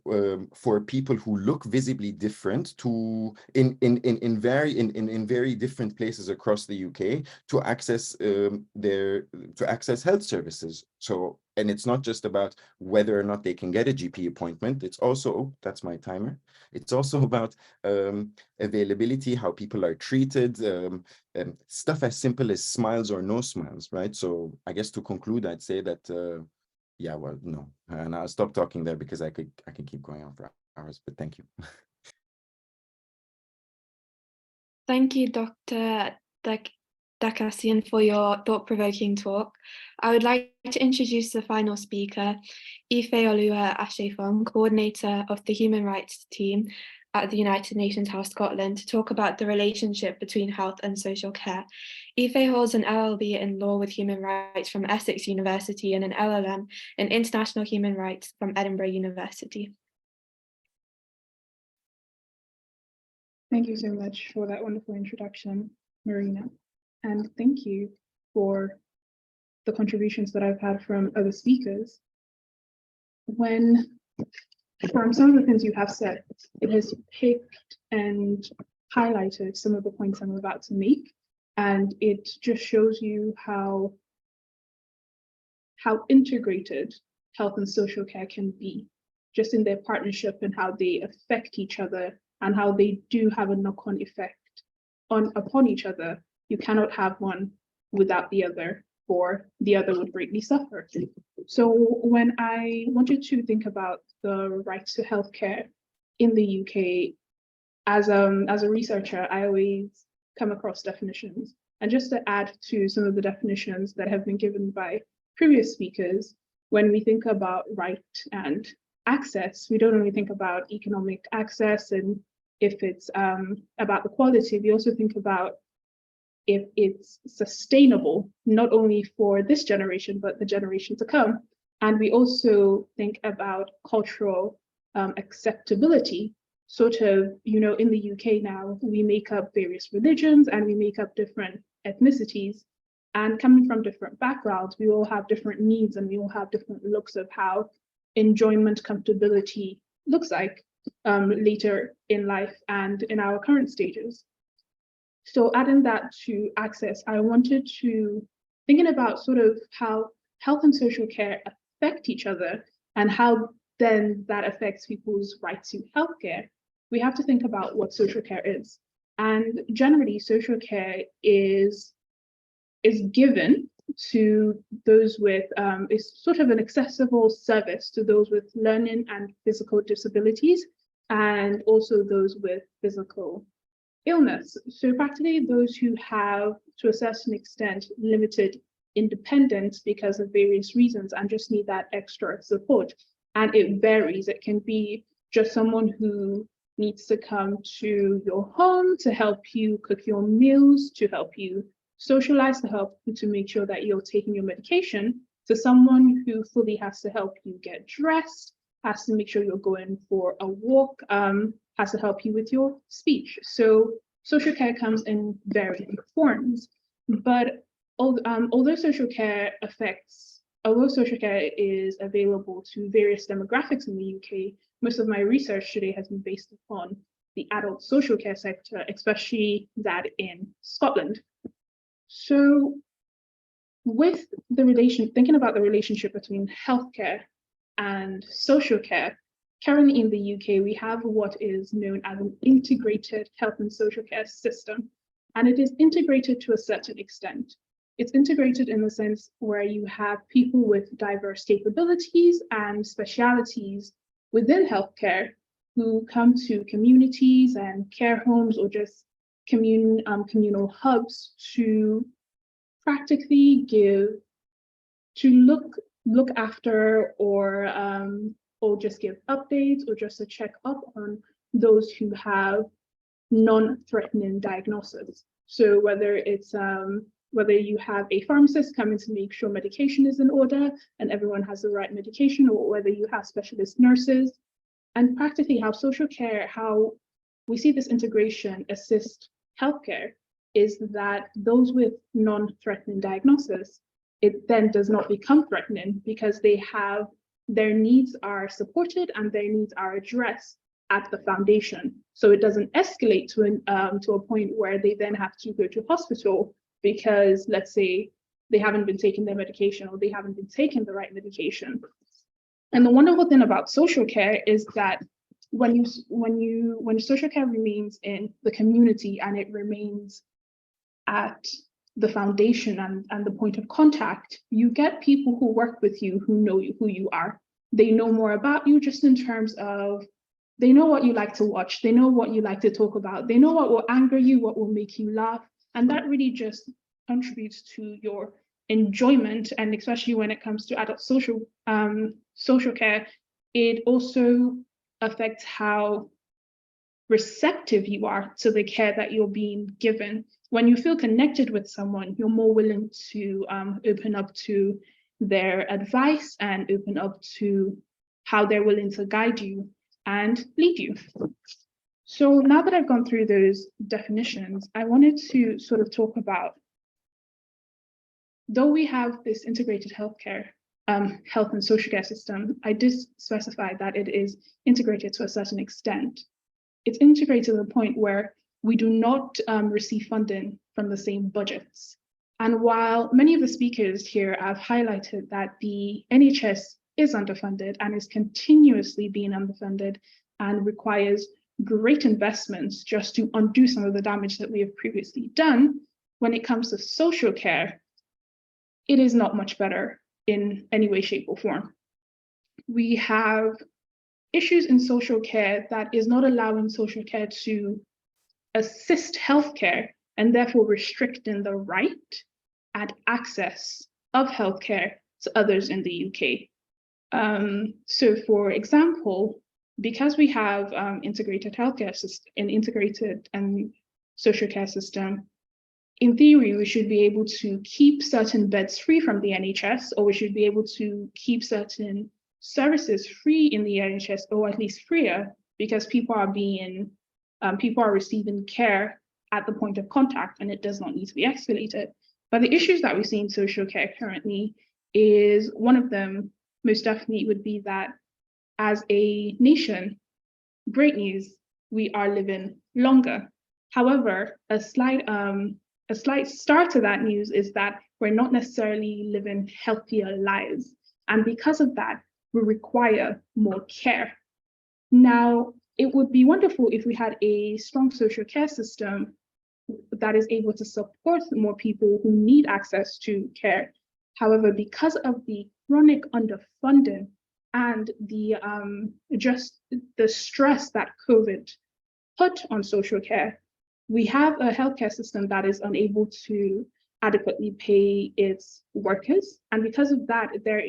for people who look visibly different in very different places across the UK to access health services. So, and it's not just about whether or not they can get a GP appointment. It's also, oh, that's my timer. It's also about availability, how people are treated, stuff as simple as smiles or no smiles, right? So I guess to conclude, I'd say that yeah, well, no, and I'll stop talking there because I can keep going on for hours, but thank you. Thank you, Dr. Dakassian, for your thought-provoking talk. I would like to introduce the final speaker, Ifeoluwa Ashefon, coordinator of the Human Rights team at the United Nations House Scotland, to talk about the relationship between health and social care. Ife holds an LLB in Law with Human Rights from Essex University and an LLM in International Human Rights from Edinburgh University. Thank you so much for that wonderful introduction, Marina. And thank you for the contributions that I've had from other speakers. From some of the things you have said, it has picked and highlighted some of the points I'm about to make. And it just shows you how integrated health and social care can be, just in their partnership and how they affect each other and how they do have a knock-on effect upon each other. You cannot have one without the other, or the other would greatly suffer. So when I wanted to think about the rights to healthcare in the UK, as a researcher, I always come across definitions. And just to add to some of the definitions that have been given by previous speakers, when we think about right and access, we don't only think about economic access and if it's about the quality, we also think about if it's sustainable, not only for this generation, but the generation to come. And we also think about cultural acceptability. Sort of, in the UK now, we make up various religions and we make up different ethnicities. And coming from different backgrounds, we all have different needs and we all have different looks of how enjoyment, comfortability looks like later in life and in our current stages. So adding that to access, I wanted to thinking about sort of how health and social care affect each other and how then that affects people's right to healthcare. We have to think about what social care is. And generally, social care is given to those with, is sort of an accessible service to those with learning and physical disabilities, and also those with physical illness. So practically those who have, to a certain extent, limited independence because of various reasons and just need that extra support. And it varies. It can be just someone who needs to come to your home to help you cook your meals, to help you socialize, to help you to make sure that you're taking your medication, to someone who fully has to help you get dressed, has to make sure you're going for a walk, has to help you with your speech. So social care comes in varying forms, but although social care is available to various demographics in the UK, most of my research today has been based upon the adult social care sector, especially that in Scotland. So with thinking about the relationship between healthcare and social care, currently in the UK, we have what is known as an integrated health and social care system, and it is integrated to a certain extent. It's integrated in the sense where you have people with diverse capabilities and specialities within healthcare who come to communities and care homes or just communal hubs to practically look after or just give updates or just to check up on those who have non-threatening diagnoses. So whether you have a pharmacist coming to make sure medication is in order and everyone has the right medication, or whether you have specialist nurses, and practically how social care, how we see this integration assist healthcare is that those with non-threatening diagnosis, it then does not become threatening because their needs are supported and their needs are addressed at the foundation. So it doesn't escalate to a point where they then have to go to hospital because, let's say, they haven't been taking their medication or they haven't been taking the right medication. And the wonderful thing about social care is that when social care remains in the community and it remains at the foundation and the point of contact, you get people who work with you who know who you are. They know more about you just in terms of, they know what you like to watch, they know what you like to talk about, they know what will anger you, what will make you laugh, and that really just contributes to your enjoyment. And especially when it comes to adult social care, it also affects how receptive you are to the care that you're being given. When you feel connected with someone, you're more willing to open up to their advice and open up to how they're willing to guide you and lead you. So now that I've gone through those definitions, I wanted to sort of talk about, though we have this integrated healthcare, health and social care system, I did specify that it is integrated to a certain extent. It's integrated to the point where we do not receive funding from the same budgets. And while many of the speakers here have highlighted that the NHS is underfunded and is continuously being underfunded and requires great investments just to undo some of the damage that we have previously done, when it comes to social care, it is not much better in any way, shape, or form. We have issues in social care that is not allowing social care to assist healthcare and therefore restricting the right and access of healthcare to others in the UK. So for example, because we have integrated healthcare system, an integrated social care system, in theory, we should be able to keep certain beds free from the NHS, or we should be able to keep certain services free in the NHS, or at least freer, because people are receiving care at the point of contact, and it does not need to be escalated. But the issues that we see in social care currently is, one of them most definitely would be that as a nation, great news, we are living longer. However, a slight start to that news is that we're not necessarily living healthier lives. And because of that, we require more care. Now, it would be wonderful if we had a strong social care system that is able to support more people who need access to care. However, because of the chronic underfunding and the stress that COVID put on social care, we have a healthcare system that is unable to adequately pay its workers. And because of that, there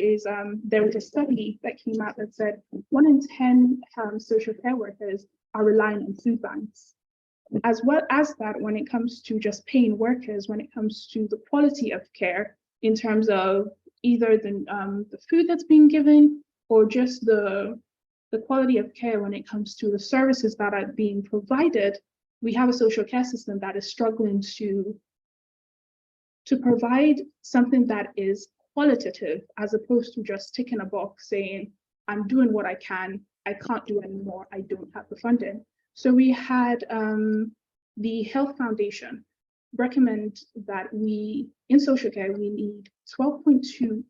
was a study that came out that said 1 in 10 social care workers are relying on food banks. As well as that, when it comes to just paying workers, when it comes to the quality of care, in terms of either the food that's being given, or just the quality of care when it comes to the services that are being provided, we have a social care system that is struggling to provide something that is qualitative, as opposed to just ticking a box saying, I'm doing what I can, I can't do anymore, I don't have the funding. So we had the Health Foundation recommend that in social care, we need 12.2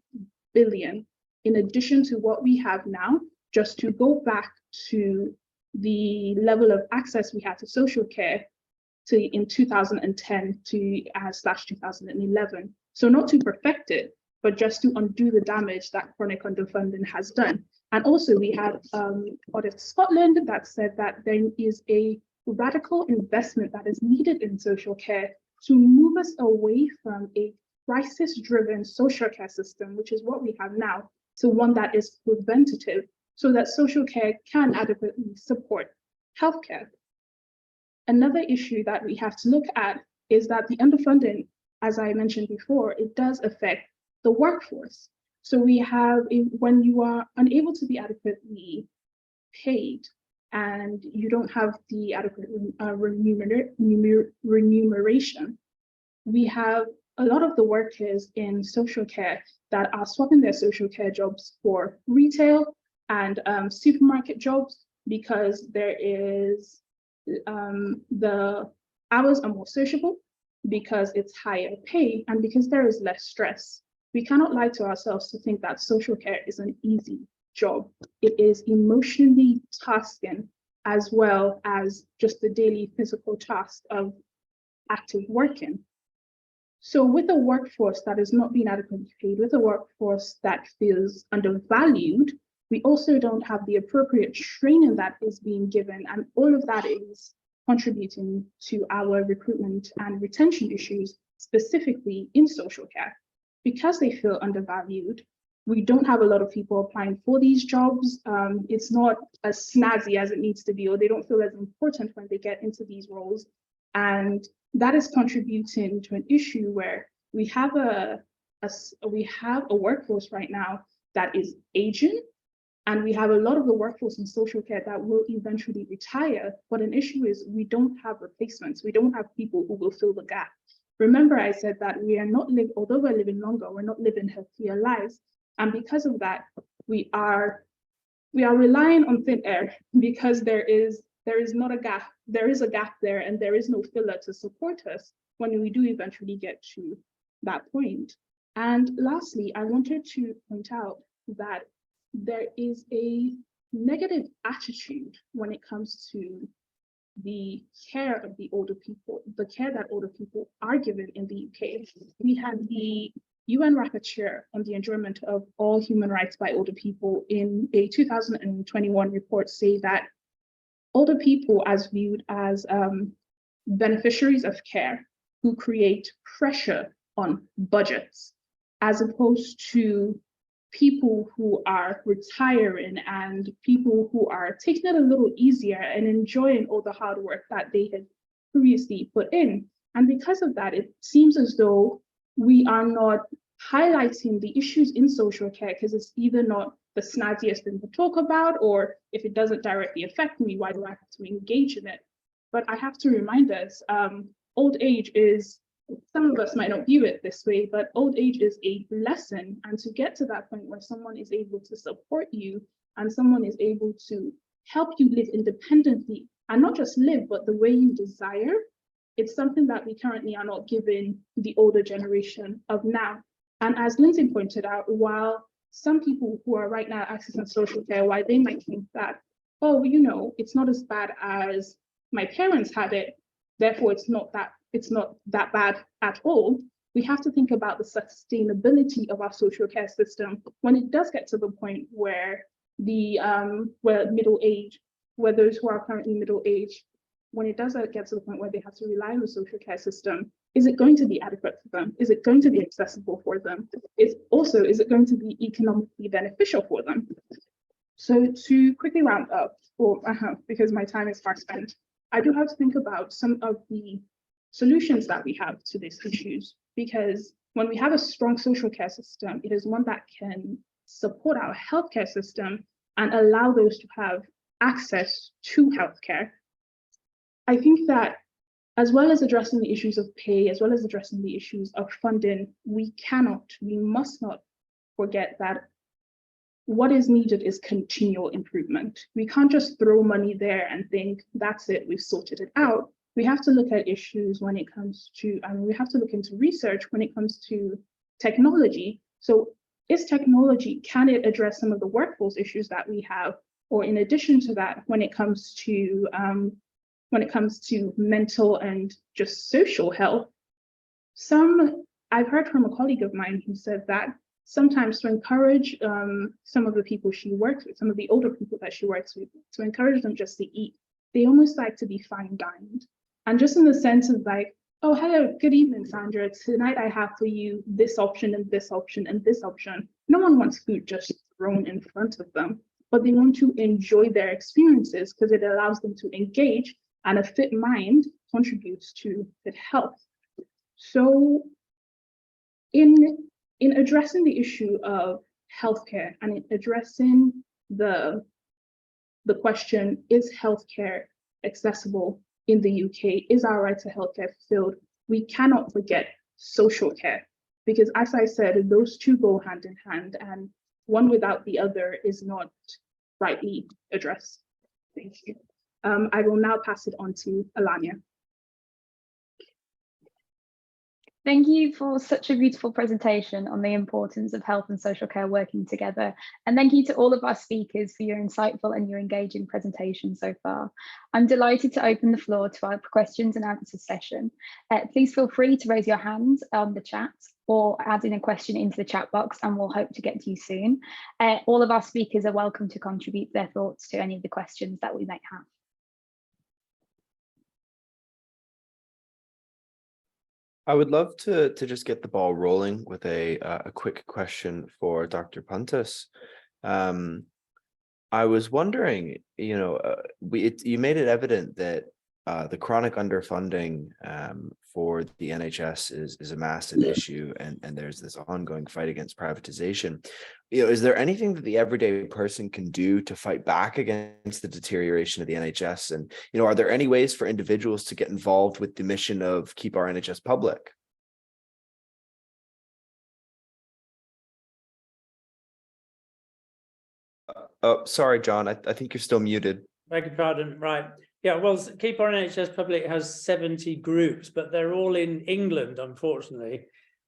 billion in addition to what we have now, just to go back to the level of access we had to social care in 2010 to /2011. So not to perfect it, but just to undo the damage that chronic underfunding has done. And also we had Audit Scotland that said that there is a radical investment that is needed in social care to move us away from a crisis-driven social care system, which is what we have now, to one that is preventative, so that social care can adequately support healthcare. Another issue that we have to look at is that the underfunding, as I mentioned before, it does affect the workforce. So we have, when you are unable to be adequately paid and you don't have the adequate remuneration, we have a lot of the workers in social care that are swapping their social care jobs for retail and supermarket jobs, because there is the hours are more sociable, because it's higher pay, and because there is less stress. We cannot lie to ourselves to think that social care is an easy job. It is emotionally tasking, as well as just the daily physical task of active working. So with a workforce that is not being adequately paid, with a workforce that feels undervalued, we also don't have the appropriate training that is being given, and all of that is contributing to our recruitment and retention issues, specifically in social care. Because they feel undervalued, we don't have a lot of people applying for these jobs. It's not as snazzy as it needs to be, or they don't feel as important when they get into these roles. And that is contributing to an issue where we have a workforce right now that is aging, and we have a lot of the workforce in social care that will eventually retire. But an issue is we don't have replacements. We don't have people who will fill the gap. Remember, I said that we are not living, although we're living longer, we're not living healthier lives. And because of that, we are relying on thin air, because there is not a gap. There is a gap there, and there is no filler to support us when we do eventually get to that point. And lastly, I wanted to point out that there is a negative attitude when it comes to the care of the older people, the care that older people are given in the UK. We had the UN Rapporteur on the enjoyment of all human rights by older people in a 2021 report say that older people as viewed as beneficiaries of care who create pressure on budgets, as opposed to people who are retiring and people who are taking it a little easier and enjoying all the hard work that they had previously put in. And because of that, it seems as though we are not highlighting the issues in social care because it's either not the snazziest thing to talk about, or if it doesn't directly affect me, why do I have to engage in it? But I have to remind us, old age is, some of us might not view it this way, but old age is a lesson. And to get to that point where someone is able to support you and someone is able to help you live independently, and not just live, but the way you desire, it's something that we currently are not giving the older generation of now. And as Lindsay pointed out, while some people who are right now accessing social care, why they might think that, oh, you know, it's not as bad as my parents had it, therefore it's not that bad at all. We have to think about the sustainability of our social care system when it does get to the point where where those who are currently middle age, when it does get to the point where they have to rely on the social care system, is it going to be adequate for them? Is it going to be accessible for them? Is it going to be economically beneficial for them? So to quickly round up, because my time is fast spent, I do have to think about some of the solutions that we have to these issues, because when we have a strong social care system, it is one that can support our healthcare system and allow those to have access to healthcare. I think that as well as addressing the issues of pay, as well as addressing the issues of funding, we must not forget that what is needed is continual improvement. We can't just throw money there and think, that's it, we've sorted it out. We have to look at issues when it comes to, we have to look into research when it comes to technology. So is technology, can it address some of the workforce issues that we have? Or in addition to that, when it comes to mental and just social health, I've heard from a colleague of mine who said that sometimes to encourage some of the people she works with, some of the older people that she works with, to encourage them just to eat, they almost like to be fine dined. And just in the sense of like, oh, hello, good evening, Sandra. Tonight I have for you this option and this option and this option. No one wants food just thrown in front of them, but they want to enjoy their experiences because it allows them to engage, and a fit mind contributes to fit health. So in addressing the issue of healthcare and in addressing the question, is healthcare accessible in the UK? Is our right to healthcare fulfilled? We cannot forget social care, because as I said, those two go hand in hand, and one without the other is not rightly addressed. Thank you. I will now pass it on to Alanya. Thank you for such a beautiful presentation on the importance of health and social care working together. And thank you to all of our speakers for your insightful and your engaging presentation so far. I'm delighted to open the floor to our questions and answers session. Please feel free to raise your hands on the chat or add in a question into the chat box, and we'll hope to get to you soon. All of our speakers are welcome to contribute their thoughts to any of the questions that we might have. I would love to just get the ball rolling with a quick question for Dr. Pontus. I was wondering, you know, you made it evident that the chronic underfunding for the NHS is a massive issue, and there's this ongoing fight against privatization. You know, is there anything that the everyday person can do to fight back against the deterioration of the NHS? And, you know, are there any ways for individuals to get involved with the mission of keep our NHS public? Oh, sorry, John, I think you're still muted. Beg your pardon, right. Yeah, well, Keep Our NHS Public has 70 groups, but they're all in England, unfortunately.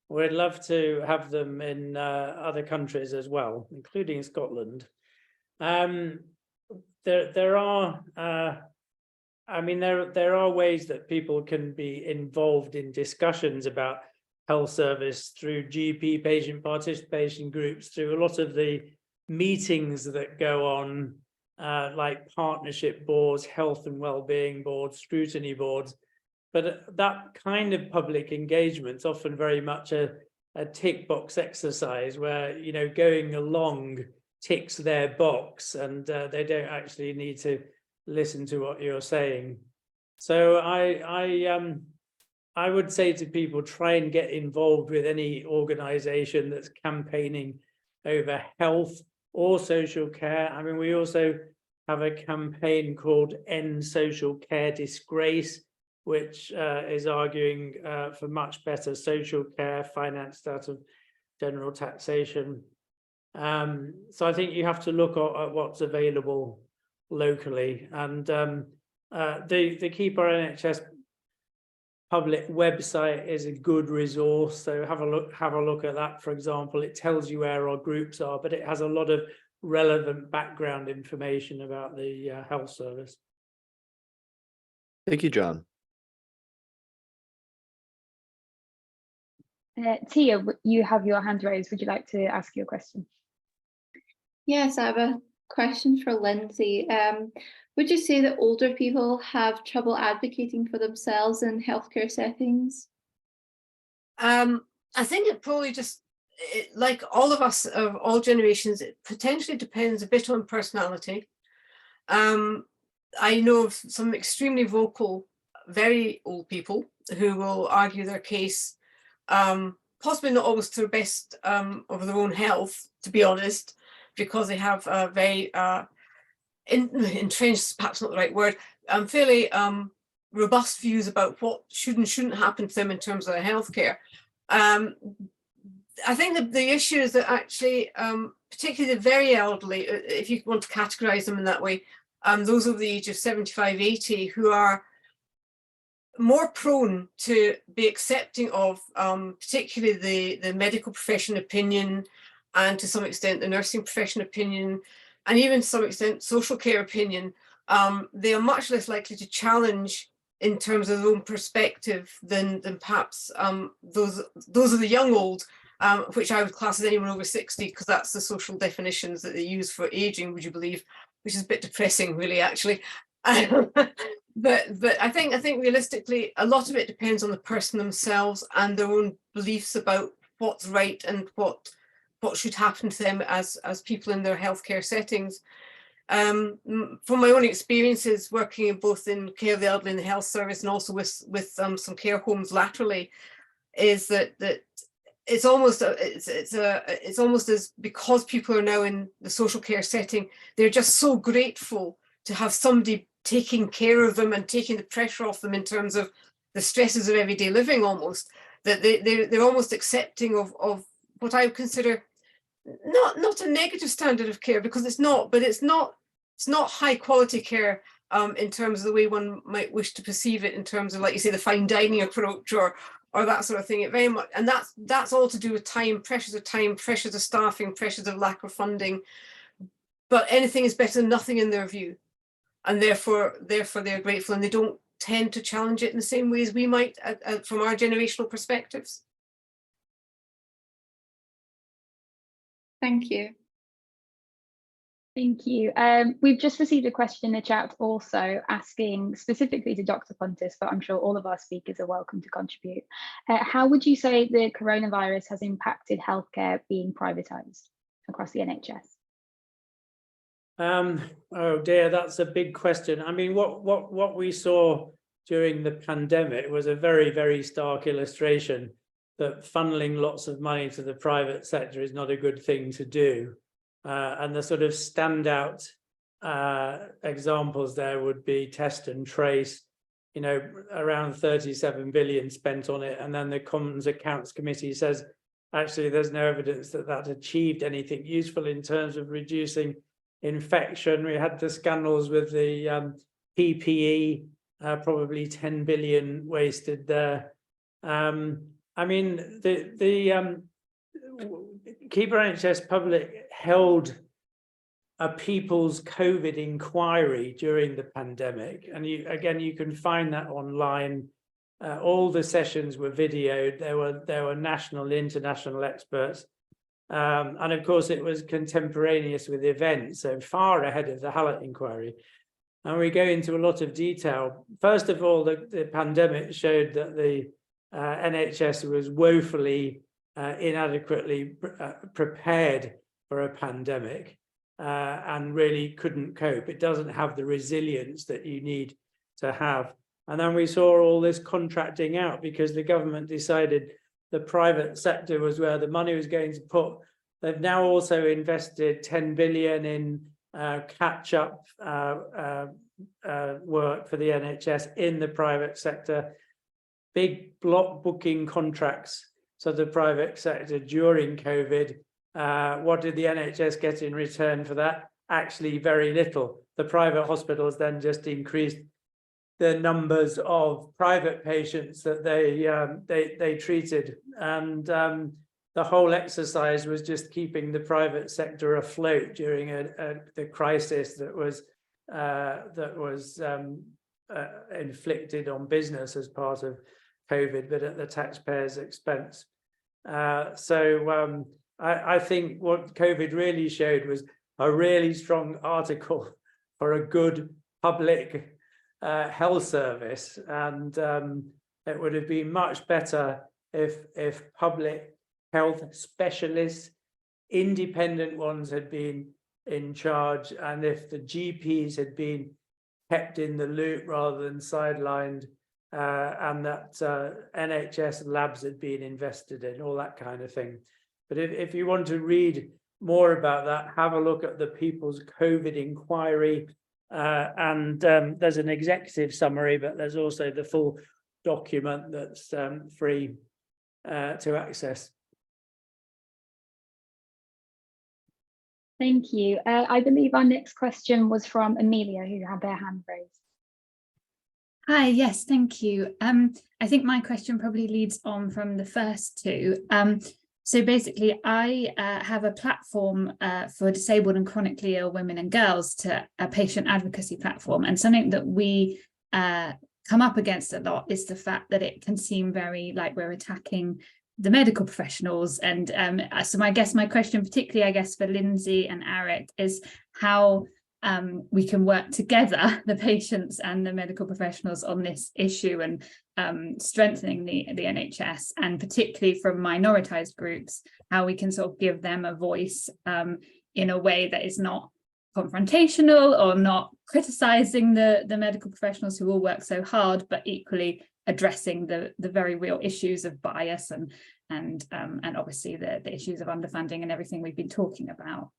We'd love to have them in other countries as well, including Scotland. There are ways that people can be involved in discussions about health service through GP patient participation groups, through a lot of the meetings that go on, like partnership boards, health and well-being boards, scrutiny boards. But that kind of public engagement is often very much a tick box exercise where, you know, going along ticks their box, and they don't actually need to listen to what you're saying. So I I would say to people, try and get involved with any organisation that's campaigning over health or social care. I mean, we also have a campaign called End Social Care Disgrace, which is arguing for much better social care financed out of general taxation. So I think you have to look at what's available locally, and the Keep Our NHS public website is a good resource. So have a look at that. For example, it tells you where our groups are, but it has a lot of relevant background information about the health service. Thank you, John. Tia, you have your hand raised. Would you like to ask your question? Yes, I have a question for Lindsay. Would you say that older people have trouble advocating for themselves in healthcare settings? I think it probably just, like all of us of all generations, it potentially depends a bit on personality. I know of some extremely vocal, very old people who will argue their case, possibly not always to the best of their own health, to be honest, because they have a very entrenched, perhaps not the right word, fairly robust views about what should and shouldn't happen to them in terms of their healthcare. I think that the issue is that actually, particularly the very elderly, if you want to categorize them in that way, those over the age of 75, 80, who are more prone to be accepting of particularly the medical profession opinion, and to some extent the nursing profession opinion, and even to some extent social care opinion, they are much less likely to challenge in terms of their own perspective than perhaps those of the young old, which I would class as anyone over 60, because that's the social definitions that they use for aging, would you believe, which is a bit depressing, really, actually. But I think realistically, a lot of it depends on the person themselves and their own beliefs about what's right and what should happen to them as people in their healthcare settings. From my own experiences working both in care of the elderly in the health service and also with some care homes laterally, is that it's almost as, because people are now in the social care setting, they're just so grateful to have somebody taking care of them and taking the pressure off them in terms of the stresses of everyday living, almost, that they're almost accepting of what I would consider not a negative standard of care, because it's not, but it's not high quality care in terms of the way one might wish to perceive it, in terms of, like you say, the fine dining approach or that sort of thing. It very much, and that's all to do with pressures of staffing, pressures of lack of funding. But anything is better than nothing in their view, and therefore they're grateful, and they don't tend to challenge it in the same way as we might from our generational perspectives. Thank you. Thank you. We've just received a question in the chat also asking specifically to Dr. Pontis, but I'm sure all of our speakers are welcome to contribute. How would you say the coronavirus has impacted healthcare being privatised across the NHS? Oh dear, that's a big question. I mean, what we saw during the pandemic was a very, very stark illustration that funneling lots of money to the private sector is not a good thing to do. And the sort of standout examples there would be test and trace, around 37 billion spent on it. And then the Commons Accounts Committee says, actually, there's no evidence that achieved anything useful in terms of reducing infection. We had the scandals with the PPE, probably 10 billion wasted there. I mean, the Keep Our NHS Public held a people's COVID inquiry during the pandemic, and you can find that online. All the sessions were videoed. There were national, international experts, and of course it was contemporaneous with events, so far ahead of the Hallett inquiry. And we go into a lot of detail. First of all, the pandemic showed that the NHS was woefully inadequately prepared for a pandemic and really couldn't cope. It doesn't have the resilience that you need to have And then we saw all this contracting out because the government decided the private sector was where the money was going to put. They've now also invested 10 billion in catch-up work for the NHS in the private sector, big block booking contracts. So the private sector during COVID, what did the NHS get in return for that? Actually, very little. The private hospitals then just increased the numbers of private patients that they treated, and the whole exercise was just keeping the private sector afloat during the crisis that was inflicted on business as part of COVID, but at the taxpayers' expense. I think what COVID really showed was a really strong article for a good public health service, and it would have been much better if public health specialists, independent ones, had been in charge, and if the GPs had been kept in the loop rather than sidelined, and that NHS labs had been invested in, all that kind of thing. But if you want to read more about that, have a look at the People's COVID Inquiry, and there's an executive summary, but there's also the full document that's free to access. Thank you. I believe our next question was from Amelia, who had their hand raised. Hi, yes, thank you. I think my question probably leads on from the first two. So basically, I have a platform for disabled and chronically ill women and girls, to a patient advocacy platform. And something that we come up against a lot is the fact that it can seem very like we're attacking the medical professionals. And so my question, particularly, I guess, for Lindsay and Eric, is how we can work together, the patients and the medical professionals, on this issue, and strengthening the NHS, and particularly from minoritized groups, how we can sort of give them a voice in a way that is not confrontational or not criticizing the medical professionals who all work so hard, but equally addressing the very real issues of bias and obviously the issues of underfunding and everything we've been talking about.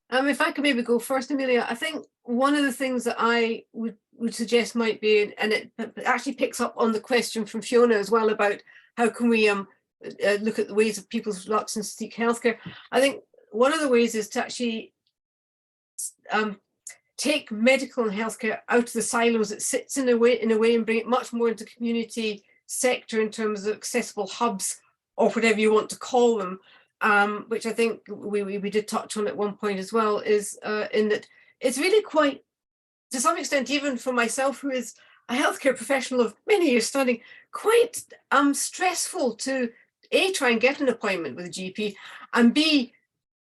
If I could maybe go first, Amelia, I think one of the things that I would suggest might be, and it actually picks up on the question from Fiona as well, about how can we look at the ways of people's reluctance to seek healthcare. I think one of the ways is to actually take medical and healthcare out of the silos it sits in a way, and bring it much more into community sector in terms of accessible hubs, or whatever you want to call them. Which I think we did touch on at one point as well, is in that it's really quite, to some extent, even for myself, who is a healthcare professional of many years studying, quite stressful to A, try and get an appointment with a GP, and B,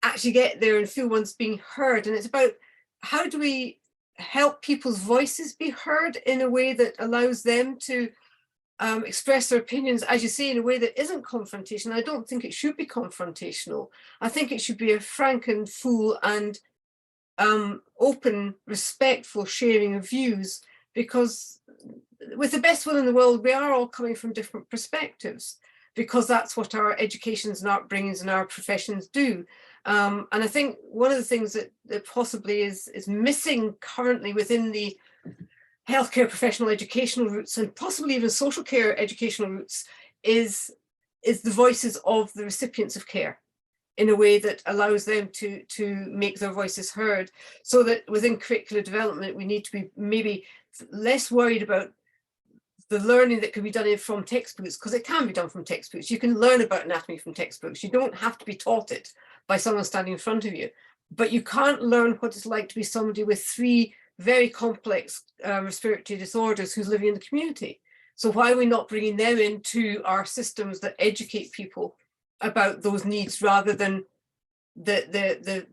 actually get there and feel one's being heard. And it's about how do we help people's voices be heard in a way that allows them to express their opinions, as you say, in a way that isn't confrontational. I don't think it should be confrontational. I think it should be a frank and full and open, respectful sharing of views, because with the best will in the world, we are all coming from different perspectives, because that's what our educations and our upbringings and our professions do. And I think one of the things that possibly is missing currently within the healthcare professional educational routes, and possibly even social care educational routes, is the voices of the recipients of care in a way that allows them to make their voices heard. So that within curricular development, we need to be maybe less worried about the learning that can be done from textbooks, because it can be done from textbooks. You can learn about anatomy from textbooks. You don't have to be taught it by someone standing in front of you. But you can't learn what it's like to be somebody with 3 very complex respiratory disorders who's living in the community. So why are we not bringing them into our systems that educate people about those needs, rather than the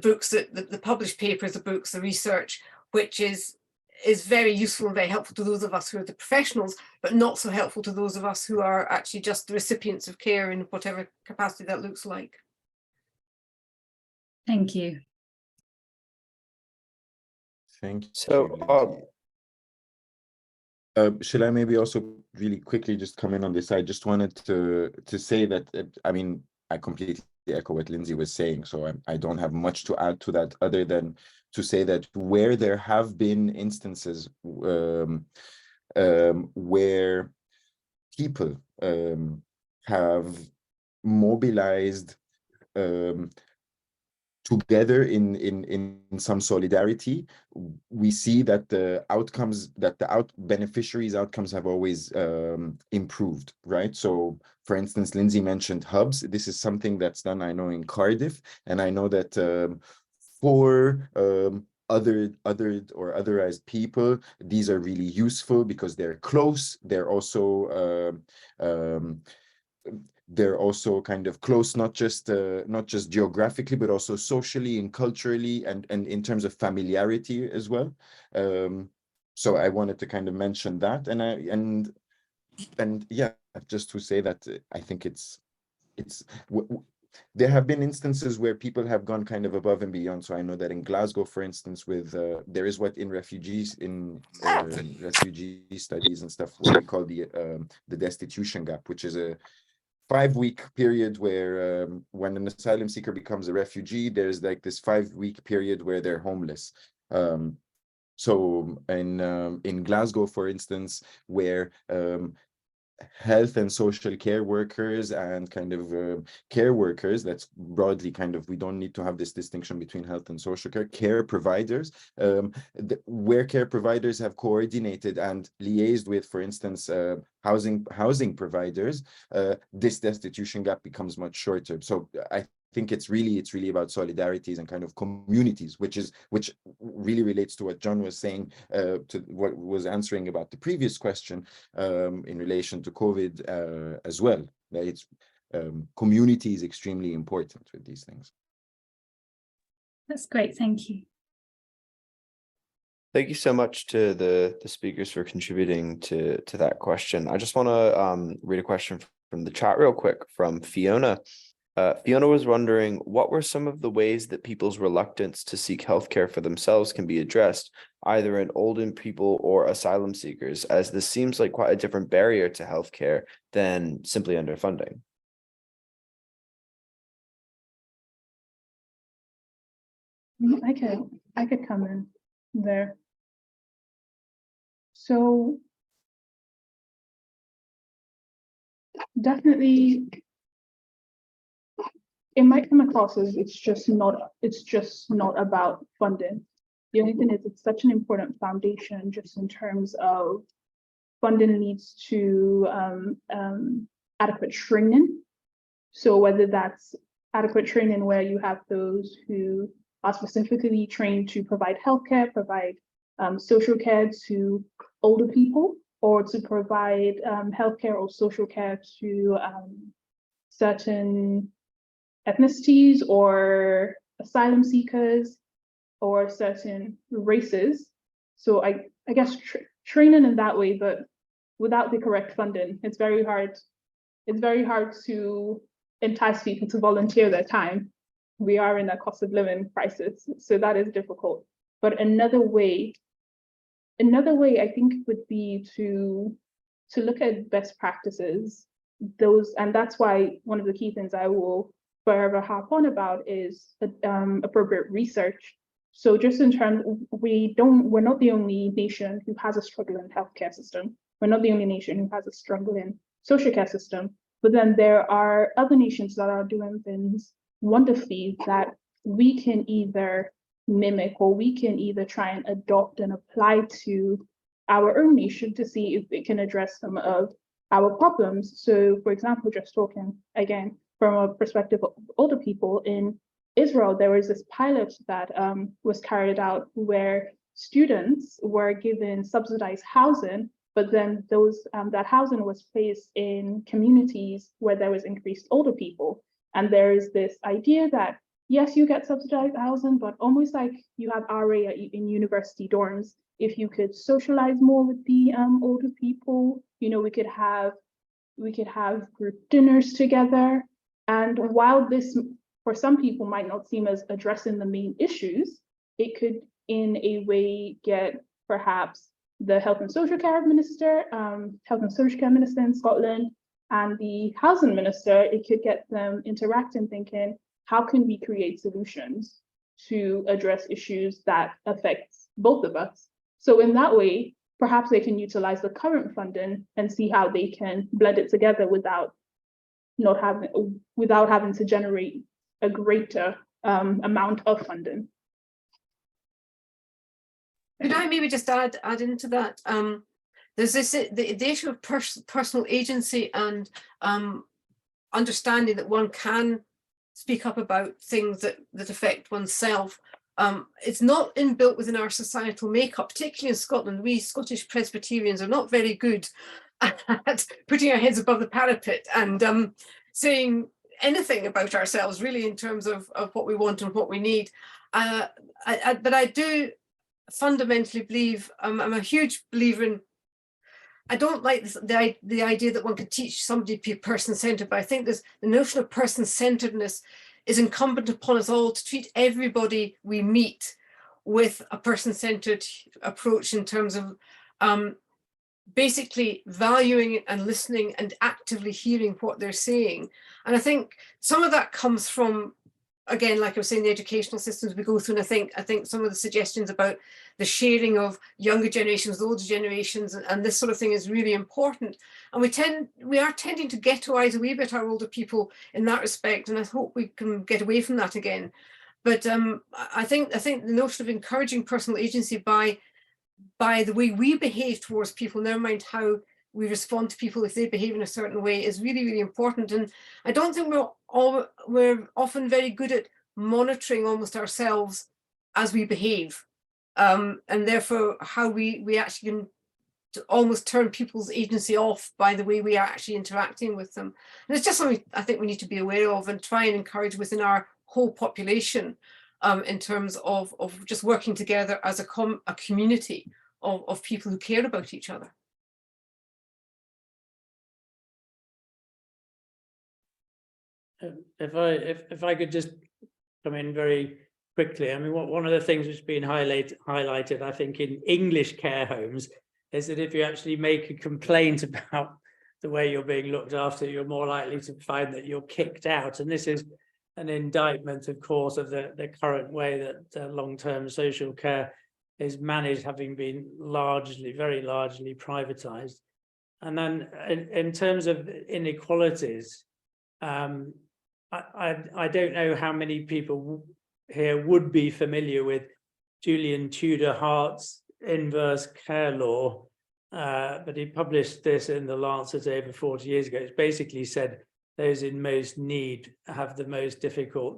books, the published papers, the books, the research, which is very useful and very helpful to those of us who are the professionals, but not so helpful to those of us who are actually just the recipients of care in whatever capacity that looks like. Thank you. Thank you. So Should I maybe also really quickly just come in on this? I just wanted to say that, I mean, I completely echo what Lindsay was saying, so I don't have much to add to that other than to say that where there have been instances where people have mobilized together in some solidarity, we see that the outcomes, that the beneficiaries' outcomes have always improved, right? So, for instance, Lindsay mentioned hubs. This is something that's done, I know, in Cardiff, and I know that for otherized people, these are really useful because they're close. They're also kind of close, not just geographically, but also socially and culturally, and in terms of familiarity as well. So I wanted to kind of mention that, and yeah, just to say that I think there have been instances where people have gone kind of above and beyond. So I know that in Glasgow, for instance, with there is what in refugee studies and stuff, what we call the destitution gap, which is a 5-week period where when an asylum seeker becomes a refugee, there's like this 5-week period where they're homeless. So in Glasgow, for instance, where health and social care workers and kind of care workers, that's broadly kind of, we don't need to have this distinction between health and social care providers, where care providers have coordinated and liaised with, for instance, housing providers, this destitution gap becomes much shorter. So I think it's really about solidarities and kind of communities, which really relates to what John was saying, to what was answering about the previous question in relation to COVID as well. That it's community is extremely important with these things. That's great, thank you. Thank you so much to the speakers for contributing to that question. I just want to read a question from the chat real quick from Fiona. Fiona was wondering, what were some of the ways that people's reluctance to seek healthcare for themselves can be addressed, either in older people or asylum seekers, as this seems like quite a different barrier to healthcare than simply underfunding? I could come in there. So definitely, it might come across as it's just not about funding. The only thing is, it's such an important foundation just in terms of funding leads to adequate training. So whether that's adequate training where you have those who are specifically trained to provide healthcare, provide social care to older people, or to provide healthcare or social care to certain ethnicities or asylum seekers or certain races. So I guess training in that way, but without the correct funding, it's very hard to entice people to volunteer their time. We are in a cost of living crisis, so that is difficult. But another way I think would be to look at best practices. And that's why one of the key things I will forever harp on about is appropriate research. So just in terms, we're not the only nation who has a struggling healthcare system. We're not the only nation who has a struggling social care system. But then there are other nations that are doing things wonderfully that we can either mimic, or we can either try and adopt and apply to our own nation to see if it can address some of our problems. So, for example, just talking again from a perspective of older people, in Israel, there was this pilot that was carried out where students were given subsidized housing, but then that housing was placed in communities where there was increased older people. And there is this idea that, yes, you get subsidized housing, but almost like you have RA in university dorms. If you could socialize more with the older people, we could have group dinners together. And while this, for some people, might not seem as addressing the main issues, it could, in a way, get perhaps the Health and Social Care Minister in Scotland, and the Housing Minister, it could get them interacting, thinking, how can we create solutions to address issues that affect both of us? So in that way, perhaps they can utilize the current funding and see how they can blend it together without having to generate a greater amount of funding. Could I maybe just add into that? There's the issue of personal agency and understanding that one can speak up about things that affect oneself. It's not inbuilt within our societal makeup, particularly in Scotland. We Scottish Presbyterians are not very good at putting our heads above the parapet and saying anything about ourselves, really, in terms of what we want and what we need. But I do fundamentally believe, I'm a huge believer in, I don't like the idea that one could teach somebody to be person-centered, but I think the notion of person-centeredness is incumbent upon us all to treat everybody we meet with a person-centered approach in terms of basically valuing and listening and actively hearing what they're saying. And I think some of that comes from, again, like I was saying, the educational systems we go through. And I think some of the suggestions about the sharing of younger generations, older generations, and this sort of thing is really important. And we are tending to ghettoize a wee bit our older people in that respect. And I hope we can get away from that again. But I think the notion of encouraging personal agency by the way we behave towards people, never mind how we respond to people if they behave in a certain way, is really, really important. And I don't think we're often very good at monitoring almost ourselves as we behave. And therefore how we actually can almost turn people's agency off by the way we are actually interacting with them. And it's just something I think we need to be aware of and try and encourage within our whole population, in terms of just working together as a community of people who care about each other. If I could just come in very quickly. I mean, one of the things that's been highlighted, I think, in English care homes is that if you actually make a complaint about the way you're being looked after, you're more likely to find that you're kicked out. And this is an indictment, of course, of the current way that long-term social care is managed, having been very largely privatized. And then in terms of inequalities, I don't know how many people here would be familiar with Julian Tudor Hart's inverse care law, but he published this in the Lancet over 40 years ago. It's basically said those in most need have the most difficulty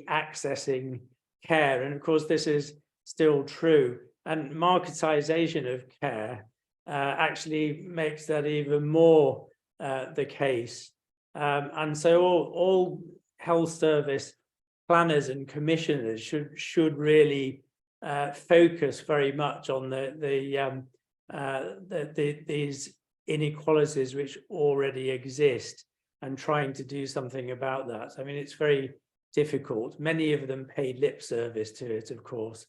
accessing care. And of course, this is still true. And marketization of care actually makes that even more the case. And so all health service planners and commissioners should really focus very much on these inequalities which already exist and trying to do something about that. I mean, it's very difficult. Many of them pay lip service to it, of course,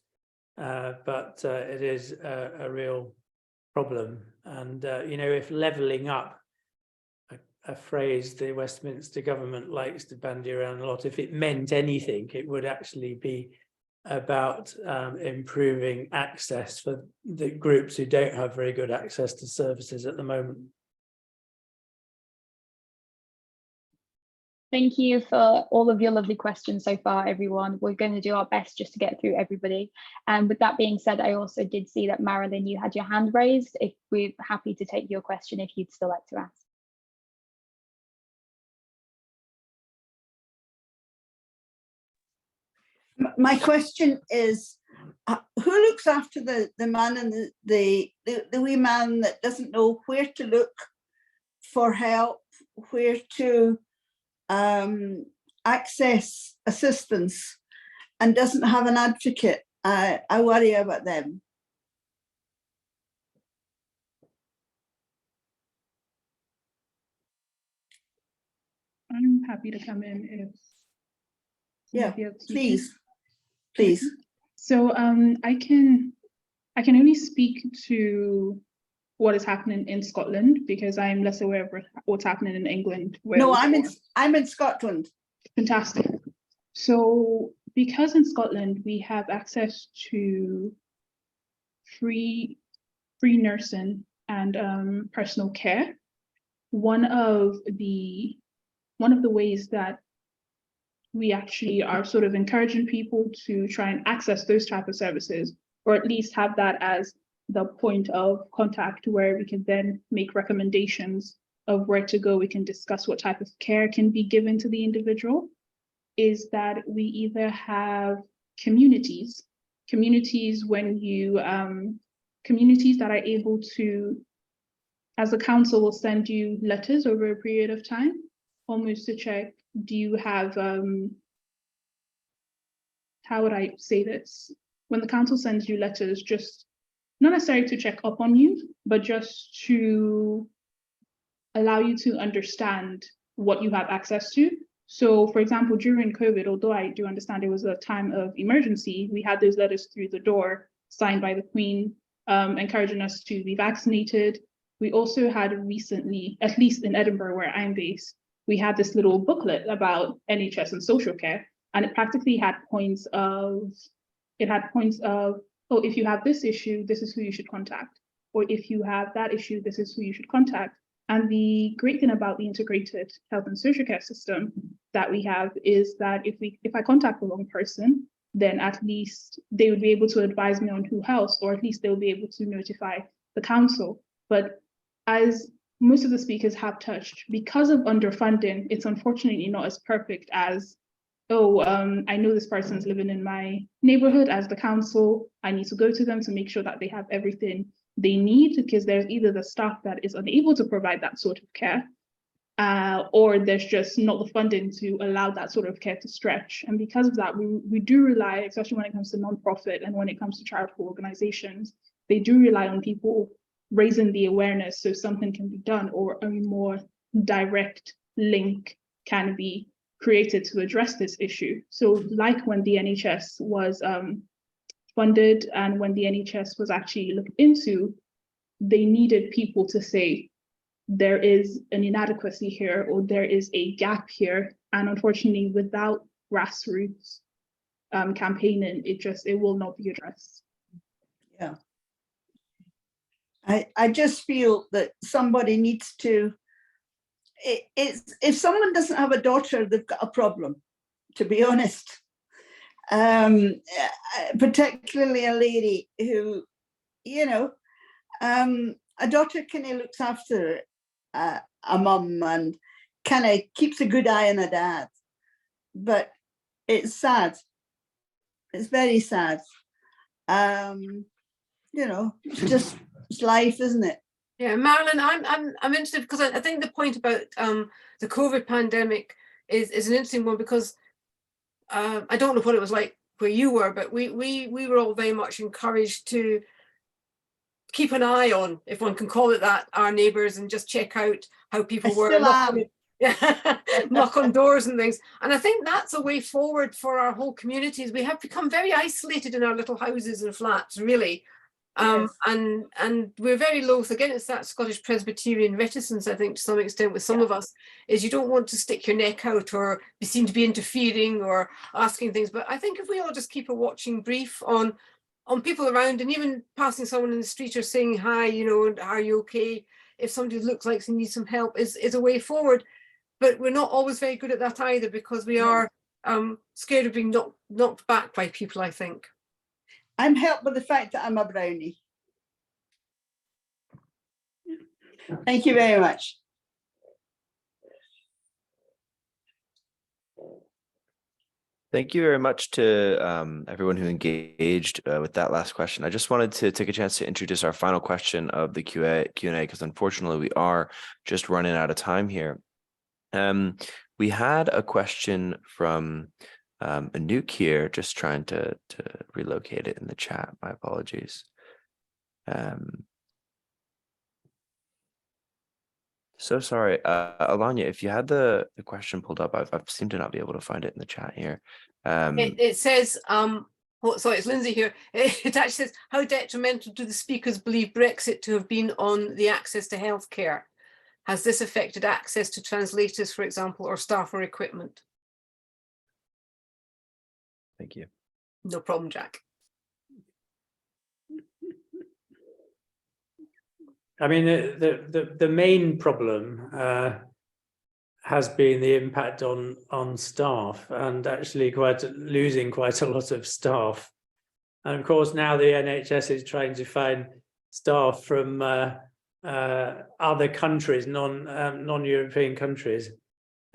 but it is a real problem. And if levelling up, a phrase the Westminster government likes to bandy around a lot, if it meant anything, it would actually be about improving access for the groups who don't have very good access to services at the moment. Thank you for all of your lovely questions so far, everyone. We're going to do our best just to get through everybody. And with that being said, I also did see that Marilyn, you had your hand raised. If we're happy to take your question, if you'd still like to ask. My question is, who looks after the man and the wee man that doesn't know where to look for help, where to access assistance, and doesn't have an advocate? I worry about them. I'm happy to come in if. Yeah, please. So I can I can only speak to what is happening in Scotland because I'm less aware of what's happening in England. No, I'm in Scotland. Fantastic. So because in Scotland we have access to free nursing and personal care, one of the ways that we actually are sort of encouraging people to try and access those type of services, or at least have that as the point of contact where we can then make recommendations of where to go. We can discuss what type of care can be given to the individual, is that we either have communities when you, communities that are able to, as a council, will send you letters over a period of time, almost to check, do you have, how would I say this? When the council sends you letters, just not necessarily to check up on you, but just to allow you to understand what you have access to. So for example, during COVID, although I do understand it was a time of emergency, we had those letters through the door signed by the Queen, encouraging us to be vaccinated. We also had recently, at least in Edinburgh where I'm based, we had this little booklet about NHS and social care, and it practically had points of, oh, if you have this issue, this is who you should contact. Or if you have that issue, this is who you should contact. And the great thing about the integrated health and social care system that we have is that if I contact the wrong person, then at least they would be able to advise me on who else, or at least they'll be able to notify the council. But as most of the speakers have touched, because of underfunding, it's unfortunately not as perfect as, oh, I know this person's living in my neighborhood. As the council, I need to go to them to make sure that they have everything they need, because there's either the staff that is unable to provide that sort of care, or there's just not the funding to allow that sort of care to stretch. And because of that, we do rely, especially when it comes to nonprofit and when it comes to charitable organizations, they do rely on people raising the awareness so something can be done, or a more direct link can be created to address this issue. So like when the NHS was funded and when the NHS was actually looked into, they needed people to say, there is an inadequacy here, or there is a gap here. And unfortunately, without grassroots campaigning, it will not be addressed. Yeah. I just feel that somebody needs to, if someone doesn't have a daughter, they've got a problem, to be honest. Particularly a lady who, you know, a daughter kind of looks after a mum and kind of keeps a good eye on a dad. But it's sad. It's very sad. You know, it's life, isn't it? Yeah, Marilyn, I'm interested because I think the point about the COVID pandemic is an interesting one, because I don't know what it was like where you were, but we were all very much encouraged to keep an eye on, if one can call it that, our neighbours, and just check out how people were. Knock on doors and things. And I think that's a way forward for our whole communities. We have become very isolated in our little houses and flats, really. Yes. And we're very loath, again, it's that Scottish Presbyterian reticence, I think, to some extent with some of us, is you don't want to stick your neck out or seem to be interfering or asking things. But I think if we all just keep a watching brief on people around, and even passing someone in the street or saying hi, you know, are you okay? If somebody looks like they need some help, is a way forward. But we're not always very good at that either, because we are scared of being knocked back by people, I think. I'm helped by the fact that I'm a brownie. Thank you very much. Thank you very much to everyone who engaged with that last question. I just wanted to take a chance to introduce our final question of the Q&A, because unfortunately we are just running out of time here. We had a question from Anouk here, just trying to relocate it in the chat. My apologies. So sorry, Alanya, if you had the question pulled up, I've seemed to not be able to find it in the chat here. It says, Oh, sorry, it's Lindsay here. It actually says, how detrimental do the speakers believe Brexit to have been on the access to healthcare? Has this affected access to translators, for example, or staff or equipment? Thank you. No problem, Jack. I mean, the main problem has been the impact on staff, and actually losing quite a lot of staff. And of course, now the NHS is trying to find staff from other countries, non-European countries,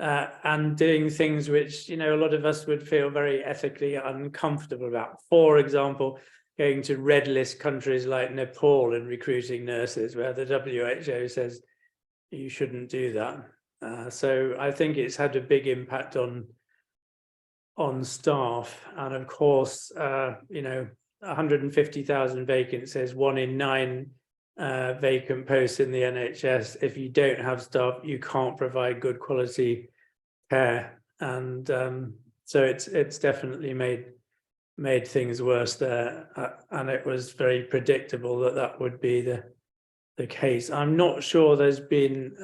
and doing things which, you know, a lot of us would feel very ethically uncomfortable about. For example, going to red list countries like Nepal and recruiting nurses, where the WHO says you shouldn't do that. So I think it's had a big impact on staff. And of course, you know, 150,000 vacancies, 1 in 9 vacant posts in the NHS. If you don't have staff, you can't provide good quality care. And so it's definitely made things worse there, and it was very predictable that would be the case. I'm not sure there's been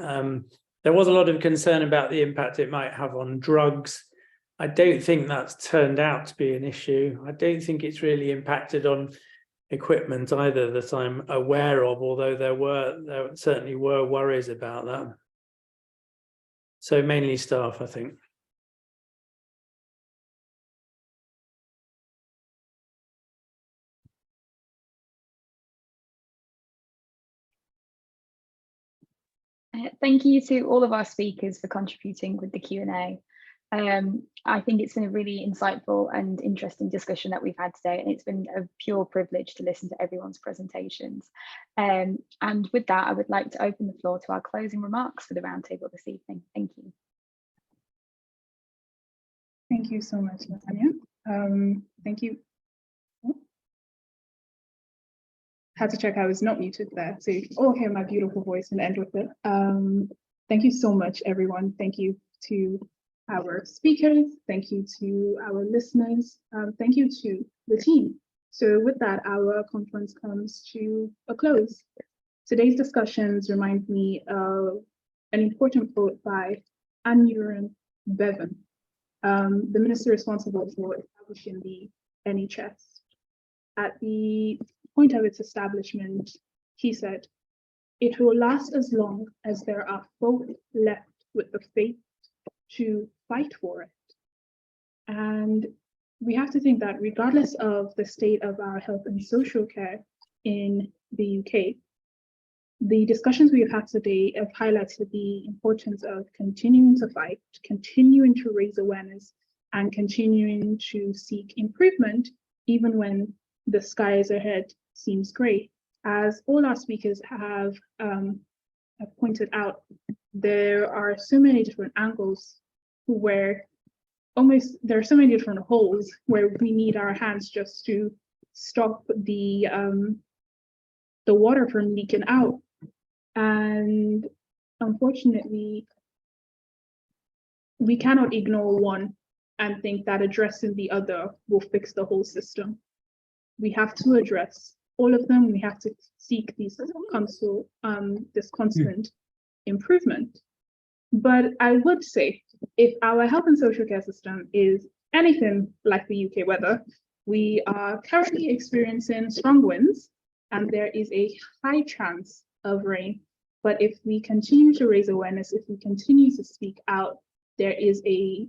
there was a lot of concern about the impact it might have on drugs. I don't think that's turned out to be an issue. I don't think it's really impacted on equipment either that I'm aware of, although there certainly were worries about that. So mainly staff, I think. Thank you to all of our speakers for contributing with the Q&A. I think it's been a really insightful and interesting discussion that we've had today, and it's been a pure privilege to listen to everyone's presentations. And with that, I would like to open the floor to our closing remarks for the roundtable this evening. Thank you. Thank you so much, Natanya. Thank you. Had to check I was not muted there, so you can all hear my beautiful voice and end with it. Thank you so much, everyone. Thank you to our speakers. Thank you to our listeners. Thank you to the team. So with that, our conference comes to a close. Today's discussions remind me of an important quote by Aneurin Bevan, the minister responsible for establishing the NHS. At the point of its establishment, he said, "It will last as long as there are folk left with the faith to fight for it." And we have to think that regardless of the state of our health and social care in the UK, the discussions we've had today have highlighted the importance of continuing to fight, continuing to raise awareness, and continuing to seek improvement, even when the skies ahead seems grey. As all our speakers have pointed out, there are so many different angles where there are so many different holes where we need our hands just to stop the water from leaking out. And unfortunately, we cannot ignore one and think that addressing the other will fix the whole system. We have to address all of them. We have to seek this constant improvement. But I would say, if our health and social care system is anything like the UK weather, we are currently experiencing strong winds, and there is a high chance of rain. But if we continue to raise awareness, if we continue to speak out, there is a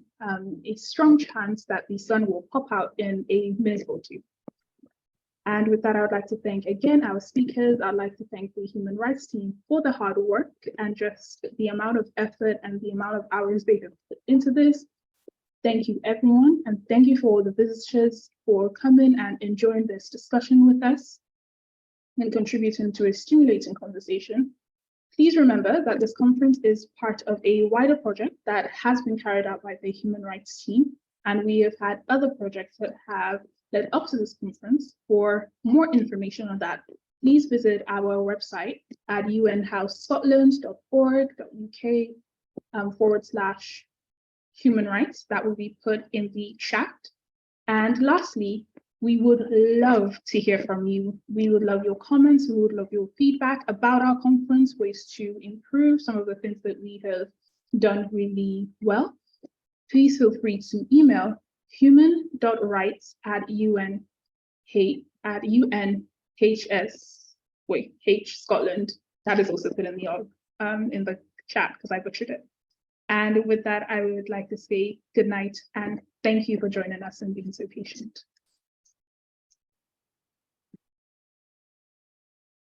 strong chance that the sun will pop out in a minute or two. And with that, I would like to thank again our speakers. I'd like to thank the human rights team for the hard work and just the amount of effort and the amount of hours they have put into this. Thank you, everyone. And thank you for all the visitors for coming and enjoying this discussion with us and contributing to a stimulating conversation. Please remember that this conference is part of a wider project that has been carried out by the human rights team. And we have had other projects that have led up to this conference. For more information on that, please visit our website at unhousescotland.org.uk/human rights. That will be put in the chat. And lastly, We would love to hear from you. We would love your comments. We would love your feedback about our conference, ways to improve some of the things that we have done really well. Please feel free to email human.rights@UNHS Scotland. That is also put in the chat because I butchered it. And with that, I would like to say good night and thank you for joining us and being so patient.